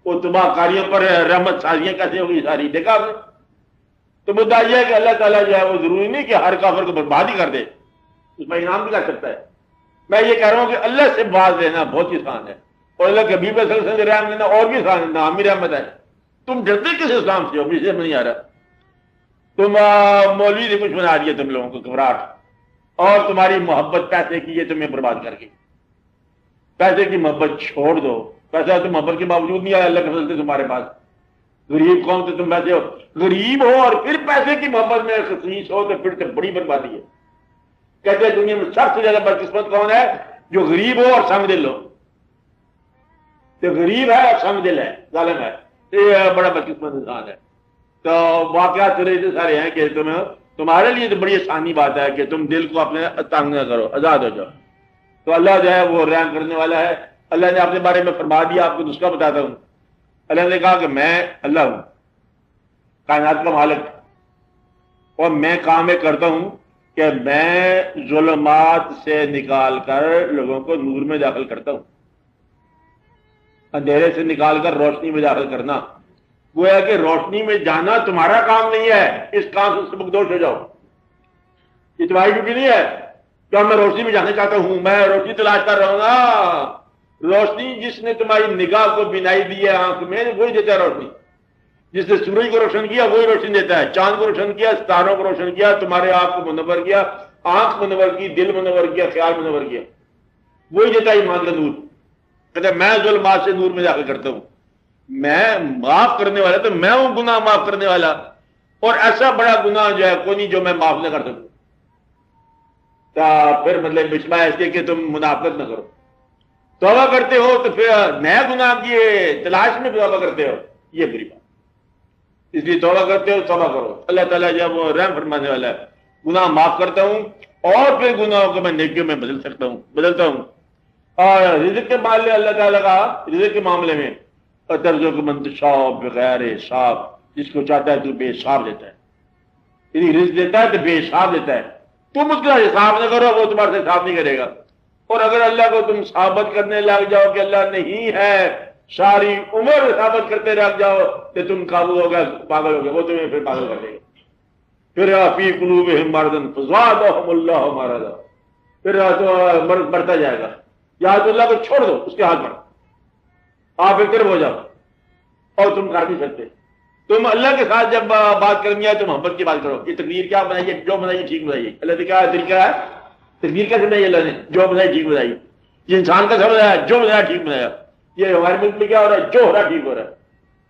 وہ تباہ کاریوں پر رحمت سازیاں کیسے ہوگی ساری دیکھا آپ نے. تو مدعا یہ ہے کہ اللہ تعالیٰ جو ہے وہ ضروری نہیں کہ ہر کافر کو برباد ہی کر دے، اس میں انعام بھی کر سکتا ہے. میں یہ کہہ رہا ہوں کہ اللہ سے باز لینا بہت ہی آسان ہے، اور اللہ کے حبیب صلی اللہ علیہ وسلم سے رحم لینا اور بھی آسان ہے. نامی رحمت ہے. تم ڈرتے کس اسلام سے ہو؟ مجھے سمجھ نہیں آ رہا. تم مولوی نے کچھ بنا دیا تم لوگوں کو گھبراہٹ، اور تمہاری محبت پیسے کی ہے تمہیں برباد کر کے. پیسے کی محبت چھوڑ دو. پیسہ تو محبت کے باوجود نہیں آیا اللہ کے فضل سے تمہارے پاس. غریب قوم سے تم پیسے ہو، غریب ہو اور پھر پیسے کی محبت میں خصیص ہو تو پھر تو بڑی بربادی ہے. کہتے ہیں دنیا میں سب سے زیادہ بدقسمت کون ہے؟ جو غریب ہو اور سنگ دل ہو. تو غریب ہے اور سنگ دل ہے، ظالم ہے، یہ بڑا بدقسمت انسان ہے. تو واقعات سارے ہیں کہ تمہارے لیے تو بڑی آسانی بات ہے کہ تم دل کو اپنے تنگ نہ کرو، آزاد ہو جاؤ. تو اللہ جو ہے وہ رحم کرنے والا ہے. اللہ نے اپنے بارے میں فرما دیا. آپ کو نسخہ بتاتا ہوں. اللہ نے کہا کہ میں اللہ ہوں، کائنات کا مالک، اور میں کام کرتا ہوں کہ میں ظلمات سے نکال کر لوگوں کو نور میں داخل کرتا ہوں. اندھیرے سے نکال کر روشنی میں داخل کرنا. گویا کہ روشنی میں جانا تمہارا کام نہیں ہے، اس کام سے سبکدوش ہو جاؤ. یہ تمہاری ڈیوٹی نہیں ہے. کیا میں روشنی میں جانا چاہتا ہوں؟ میں روشنی تلاش کر رہا ہوں نا. روشنی جس نے تمہاری نگاہ کو بینائی دی ہے آنکھ میں، وہی دیتا ہے روشنی. جس نے سورج کو روشن کیا وہی روشنی دیتا ہے. چاند کو روشن کیا، ستاروں کو روشن کیا، تمہارے آپ کو منور کیا، آنکھ منور کی، دل منور کیا، خیال منور کیا، وہی دیتا ہے ایمان کا نور. کہتے میں ظلمات سے نور میں داخل کرتا ہوں. میں معاف کرنے والا تو میں ہوں گناہ معاف کرنے والا، اور ایسا بڑا گناہ جو ہے کوئی نہیں جو میں معاف نہ کر سکوں. پھر مطلب بچما ایسے کہ تم منافقت نہ کرو. توبہ کرتے ہو تو پھر نیا گناہ کی تلاش میں توبہ کرتے ہو، یہ بری بات. اس لیے توبہ کرتے ہو توبہ کرو. اللہ تعالیٰ جب وہ رحم فرمانے والا ہے، گناہ معاف کرتا ہوں اور پھر گناہوں کو میں نیکیوں میں بدلتا ہوں. اور رزق کے معاملے اللہ تعالیٰ کا رزق کے معاملے میں ترجو کو منتشا بغیر حساب، جس کو چاہتا ہے تو بے حساب دیتا ہے. یعنی رزق دیتا ہے تو بے حساب دیتا ہے. تم اس کا حساب نہ کرو، وہ تمہارے سے حساب نہیں کرے گا. اور اگر اللہ کو تم ثابت کرنے لگ جاؤ کہ اللہ نہیں ہے، ساری عمر ثابت کرتے رہ جاؤ کہ تم قابو ہو گئے، پاگل ہو گئے، وہ تمہیں پھر پاگل کر دے گا. پھر فی قلوبہم مرض فزادہم اللہ مرضا، پھر تو مرض بڑھتا جائے گا. یا تو اللہ کو چھوڑ دو، اس کے ہاتھ پر آپ ایک طرف ہو جاؤ، اور تم کر نہیں سکتے. تم اللہ کے ساتھ جب بات کرنی ہے تو محبت کی بات کرو. یہ تقدیر کیا بنائیے، جو بنائیے ٹھیک بنائیے. اللہ نے کیا طریقہ ہے، تقدیر کیسے بنائی اللہ نے؟ جو بنائی ٹھیک بنائی. یہ انسان کا سمجھ ہے، جو بنایا ٹھیک بنایا. یہ ہمارے ملک میں کیا ہو رہا ہے، جو ہو رہا ہے ٹھیک ہو رہا ہے.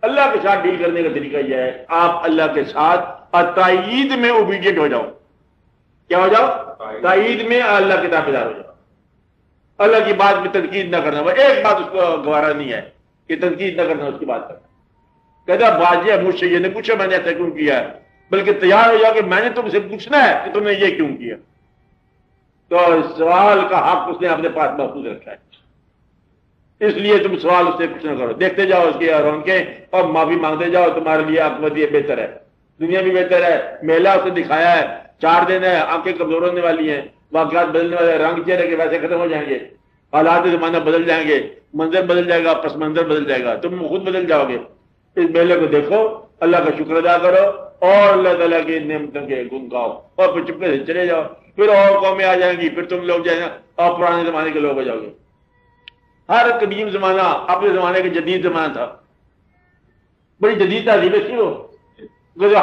اللہ کے ساتھ ڈیل کرنے کا طریقہ یہ ہے، آپ اللہ کے ساتھ تائید میں اوبیڈینٹ ہو جاؤ. کیا ہو جاؤ؟ تائید میں اللہ کے تابعدار ہو جاؤ. اللہ کی بات میں تنقید نہ کرنا. وہ ایک بات اس کو گوارا نہیں ہے کہ تنقید نہ کرنا، اس کی بات کرنا. کہتا باجی مجھ سے یہ نہیں پوچھا میں نے ایسا کیوں کیا ہے، بلکہ تیار ہو جاؤ کہ میں نے تم سے پوچھنا ہے کہ تم نے یہ کیوں کیا. تو سوال کا حق اس نے اپنے پاس محفوظ رکھا ہے. اس لیے تم سوال اس سے کچھ نہ کرو، دیکھتے جاؤ اس کی رونقیں اور معافی مانگتے جاؤ. تمہارے لیے عاقبت یہ بہتر ہے، دنیا بھی بہتر ہے. میلہ اسے دکھایا ہے، 4 دن ہے، آنکھیں کمزور ہونے والی ہیں، واقعات بدلنے والے، رنگ چہرے کے ویسے ختم ہو جائیں گے، حالات زمانہ بدل جائیں گے، منظر بدل جائے گا، پس منظر بدل جائے گا، تم خود بدل جاؤ گے. اس میلے کو دیکھو، اللہ کا شکر ادا کرو اور اللہ تعالیٰ کی نعمتوں کے گن گاؤ، اور پھر چپکے سے چلے جاؤ. پھر اور قومیں آ جائیں گی، پھر تم لوگ جائیں اور پرانے زمانے کے لوگ ہو جاؤ گے. ہر قدیم زمانہ اپنے زمانے کے جدید زمانہ تھا. بڑی جدید تہذیب تھی وہ.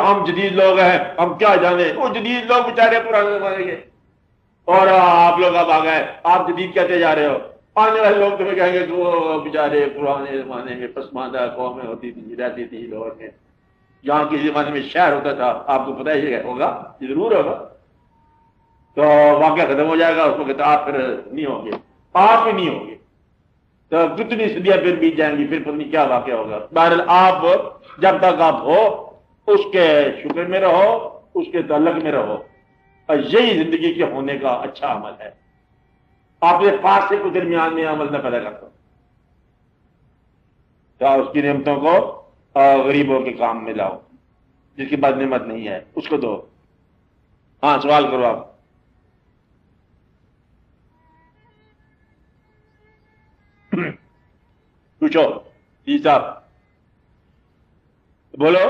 ہم جدید لوگ ہیں، ہم کیا جانے. وہ جدید لوگ بیچارے پرانے زمانے کے، اور آپ لوگ اب آ گئے، آپ جدید کہتے جا رہے ہو. آنے والے لوگ تمہیں کہیں گے کہ وہ بیچارے پرانے زمانے میں پسماندہ قومیں ہوتی تھی، رہتی تھی لاہور میں، جہاں کسی زمانے میں شہر ہوتا تھا. آپ کو پتہ ہی ہوگا، یہ ضرور ہوگا. تو واقعہ ختم ہو جائے گا، اس کو کہتے آپ پھر نہیں ہوں گے، آپ بھی نہیں ہوں گے. تو کتنی صدیاں پھر بیت جائیں گی، پھر پتہ نہیں کیا واقعہ ہوگا. بہرحال آپ جب تک آپ ہو اس کے شکر میں رہو، اس کے تعلق میں رہو، اور یہی زندگی کے ہونے کا اچھا عمل ہے. آپ نے پاس سے کو درمیان میں عمل نہ پیدا کرتا، کیا اس کی نعمتوں کو غریبوں کے کام میں لاؤ. جس کی بد نعمت نہیں ہے اس کو دو. ہاں سوال کرو آپ. پوچھو جی صاحب، بولو.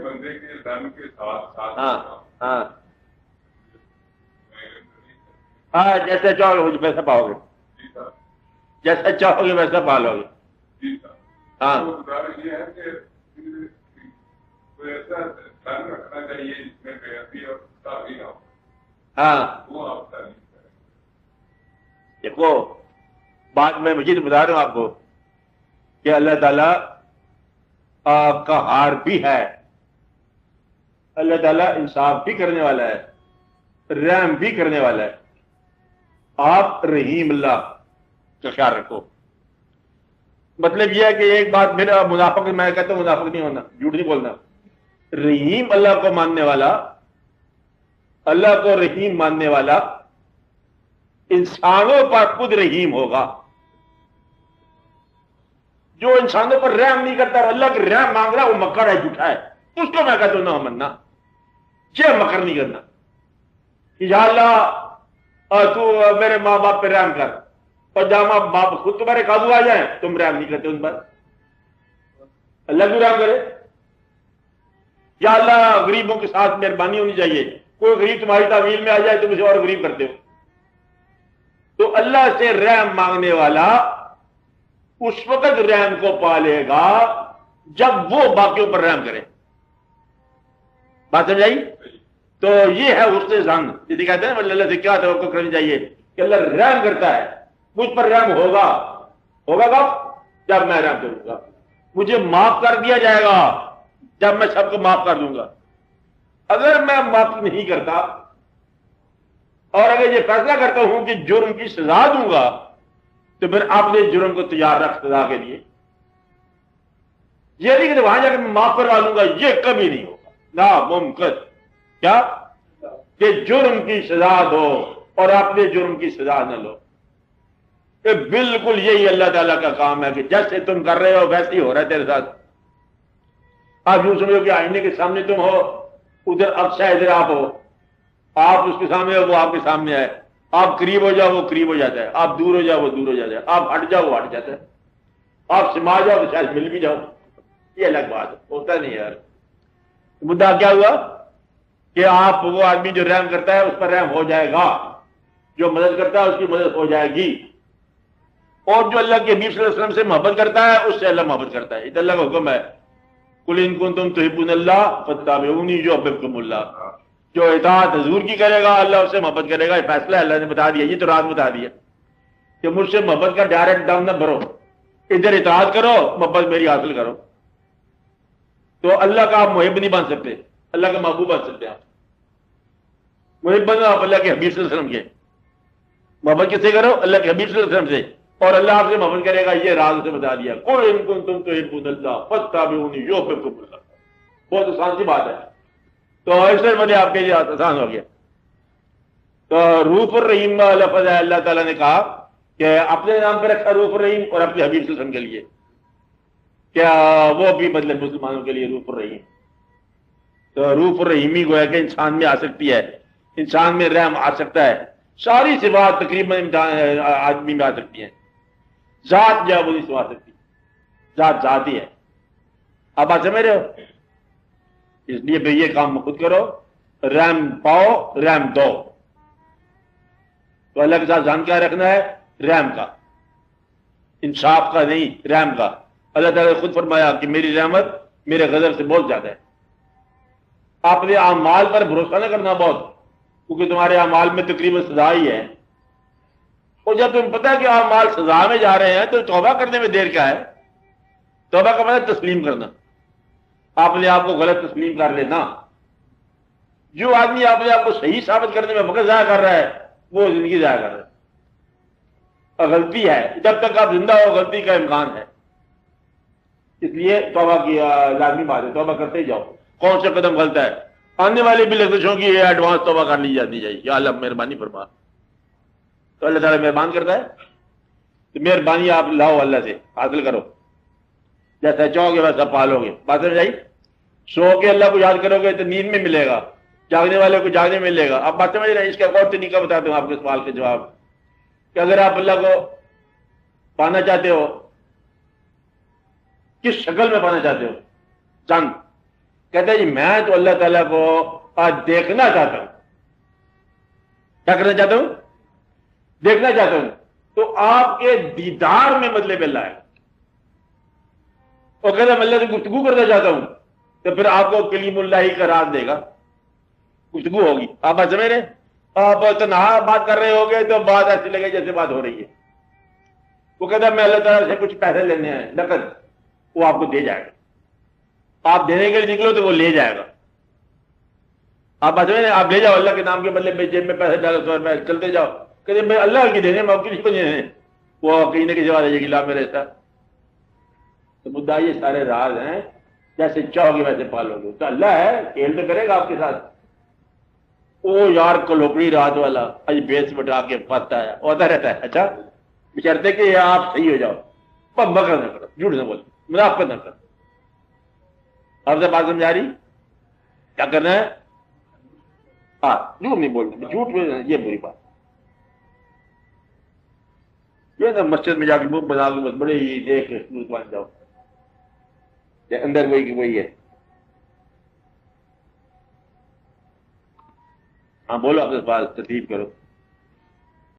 بندے کے دن کے ساتھ ساتھ ہاں ہاں جیسے چاہو گے ویسا پاؤ گے، جیسا چاہو گے ویسا پالو گے. ہاں یہ ہے کہ کوئی ایسا دن رکھنا چاہیے جس میں بےحدی اور تعبیر ہو. ہاں وہ آپ تعلیم کریں. دیکھو بات میں مجید بتا رہا ہوں آپ کو کہ اللہ تعالیٰ کا ہار بھی ہے. اللہ تعالیٰ انصاف بھی کرنے والا ہے، رحم بھی کرنے والا ہے. آپ رحیم اللہ کا خیال رکھو. مطلب یہ ہے کہ ایک بات میرا منافق، میں کہتا ہوں منافق نہیں ہونا، جھوٹ نہیں بولنا. رحیم اللہ کو ماننے والا، اللہ کو رحیم ماننے والا انسانوں پر خود رحیم ہوگا. جو انسانوں پر رحم نہیں کرتا اور اللہ کی رحم مانگ رہا ہے، وہ مکر ہے، جھوٹا ہے. اس کو میں کہتا ہوں نہ مننا، یہ مکر نہیں کرنا کہ یا اللہ تو میرے ماں باپ پہ رحم کر، اور جب ماں باپ خود تمہارے قابو آ جائیں تم رحم نہیں کرتے ان پر. اللہ کیوں رحم کرے؟ یا اللہ غریبوں کے ساتھ مہربانی ہونی چاہیے. کوئی غریب تمہاری تعمیل میں آ جائے تم اسے اور غریب کرتے ہو. تو اللہ سے رحم مانگنے والا اس وقت رحم کو پالے گا جب وہ باقیوں پر رحم کرے. بات سمجھ آئی؟ تو یہ ہے حسن ظن. جیسے کہتے ہیں اللہ سے کیا توقع کرنی چاہیے کہ اللہ رحم کرتا ہے, مجھ پر رحم ہوگا. ہوگا کب؟ جب میں رحم کروں گا. مجھے معاف کر دیا جائے گا جب میں سب کو معاف کر دوں گا. اگر میں معاف نہیں کرتا اور اگر یہ فیصلہ کرتا ہوں کہ جرم کی سزا دوں گا تو پھر اپنے جرم کو تیار رکھ سزا کے لیے. یہ نہیں کہ وہاں جا کے میں معاف کروا لوں گا, یہ کبھی نہیں ہوگا, ناممکن. کیا کہ جرم کی سزا دو اور اپنے جرم کی سزا نہ لو. کہ بالکل یہی اللہ تعالیٰ کا کام ہے کہ جیسے تم کر رہے ہو ویسے ہی ہو رہا ہے تیرے ساتھ. آپ یوں سمجھو کہ آئینے کے سامنے تم ہو, ادھر اکشا ادھر آپ ہو, آپ اس کے سامنے ہو وہ آپ کے سامنے ہے. آپ قریب ہو جاؤ وہ قریب ہو جاتا ہے, آپ دور ہو جاؤ وہ دور ہو جاتا ہے, آپ ہٹ جاؤ وہ ہٹ جاتا ہے, آپ سما جاؤ تو شاید مل بھی جاؤ. یہ الگ بات ہے, ہوتا نہیں یار. مدعا کیا ہوا کہ آپ وہ آدمی جو رحم کرتا ہے اس پر رحم ہو جائے گا, جو مدد کرتا ہے اس کی مدد ہو جائے گی, اور جو اللہ کے حبیب صلی اللہ علیہ وسلم سے محبت کرتا ہے اس سے اللہ محبت کرتا ہے. یہ اللہ کا حکم ہے, قل ان کنتم تحبون اللہ فاتبعونی یحببکم اللہ. جو اطاعت حضور کی کرے گا اللہ اس سے محبت کرے گا. یہ فیصلہ اللہ نے بتا دیا, یہ تو رات بتا دیا کہ مجھ سے محبت کا ڈائریکٹ دم نہ بھرو, ادھر اطاعت کرو محبت میری حاصل کرو. تو اللہ کا آپ محب نہیں بن سکتے, اللہ کا محبوب بن سکتے. آپ محب بنو آپ اللہ کے حبیب صلی اللہ علیہ وسلم کے. محبت کس سے کرو؟ اللہ کے حبیب صلی اللہ علیہ وسلم سے, اور اللہ آپ سے محبت کرے گا. یہ راز سے بتا دیا, قل ان کنتم تحبون اللہ فاتبعونی یحببکم اللہ. بہت آسان سی بات ہے. تو اس سے آپ کے لیے آسان ہو گیا. تو روف الرحیم لفظ ہے, اللہ تعالیٰ نے کہا کہ اپنے نام پہ رکھا روف الرحیم اور اپنے حبیب صلی اللہ علیہ وسلم کے لیے. کیا وہ بھی مطلب مسلمانوں کے لیے روف الرحیم. تو روف الرحیمی گویا کہ انسان میں آ سکتی ہے, انسان میں رحم آ سکتا ہے. ساری صفات تقریباً آدمی میں آ سکتی ہیں. ذات جو ہے وہ نہیں سما سکتی, ذات ذات ہی ہے. آپ بات سمجھ رہے ہو؟ اس لیے پھر یہ کام خود کرو, رحم پاؤ رحم دو. تو اللہ کے ساتھ جان کیا رکھنا ہے؟ رحم کا, انصاف کا نہیں, رحم کا. اللہ تعالیٰ نے خود فرمایا کہ میری رحمت میرے غضب سے بہت زیادہ ہے. آپ نے اعمال پر بھروسہ نہ کرنا بہت, کیونکہ تمہارے اعمال میں تقریباً سزا ہی ہے. اور جب تمہیں پتہ ہے کہ اعمال سزا میں جا رہے ہیں تو توبہ کرنے میں دیر کیا ہے؟ توبہ کا مطلب تسلیم کرنا. آپ نے آپ کو غلط تسلیم کر لینا. جو آدمی آپ نے آپ کو صحیح ثابت کرنے میں وقت ضائع کر رہا ہے وہ زندگی ضائع کر رہا ہے. اور غلطی ہے, جب تک آپ زندہ ہو غلطی کا امکان ہے. اس لیے توبہ کی لازمی بات ہے, توبہ کرتے ہی جاؤ. کون سا قدم غلط ہے, آنے والی بھی لغزشوں کی ایڈوانس توبہ کر لی جاتی چاہیے. یا اللہ مہربانی فرما. تو اللہ تعالیٰ مہربان کرتا ہے, تو مہربانی آپ لاؤ اللہ سے حاصل کرو. جیسا چاہو گے ویسا پالو گے. بات سمجھ آئی؟ سو کے اللہ کو یاد کرو گے تو نیند میں ملے گا, جاگنے والے کو جاگنے میں ملے گا. آپ بات سمجھ رہے ہیں؟ اس کا اور طریقہ بتاتا ہوں آپ کے سوال کے جواب. کہ اگر آپ اللہ کو پانا چاہتے ہو, کس شکل میں پانا چاہتے ہو؟ چند کہتے ہیں جی میں تو اللہ تعالیٰ کو آج دیکھنا چاہتا ہوں. کیا کرنا چاہتا ہوں؟ دیکھنا چاہتا ہوں. تو آپ کے دیدار میں مطلب اللہ ہے. اور کہتے ہیں میں اللہ سے گفتگو کرنا چاہتا ہوں, تو پھر آپ کو کلیم اللہ ہی کا راز دے گا, گفتگو ہوگی. آپ بات سمجھ رہے ہیں؟ آپ تنہا بات کر رہے ہوگے تو بات ایسی لگے جیسے بات ہو رہی ہے. وہ کہتا ہے میں اللہ تعالیٰ سے کچھ پیسے لینے ہیں نقد, وہ آپ کو دے جائے گا. آپ دینے کے لیے نکلو تو وہ لے جائے گا. آپ بات سمجھ رہے ہیں؟ آپ لے جاؤ اللہ کے نام کے بدلے میں, جیب میں پیسے ڈالو تو میں چلتے جاؤ. کہتے میں اللہ کی دینے میں کسی کو دینے ہیں, وہ کہیں نہ کسی بات ہے کہ لا میں رہتا. تو مدعا یہ سارے راز ہیں, جیسے چاہو گے ویسے پالو گے. تو اللہ ہے, کھیل تو کرے گا آپ کے ساتھ. او یار کلوکڑی رات والا آج بیس بٹا کے پاتا ہے ہوتا رہتا ہے. اچھا بچرتے کہ آپ صحیح ہو جاؤ, پر مکر نہ کرو, جھوٹ نہ بولو, منافقت نہ کرو. آپ سے بات سمجھا رہی؟ کیا کرنا ہے؟ ہاں جھوٹ نہیں بولنا, جھوٹ یہ بری بات. یہ نا مسجد میں جا کے منہ بنا لوں بس بڑے ہی دیکھ بن جاؤ, اندر وہی کی وہی ہے. ہاں بولو, آپ سے بات ترتیب کرو.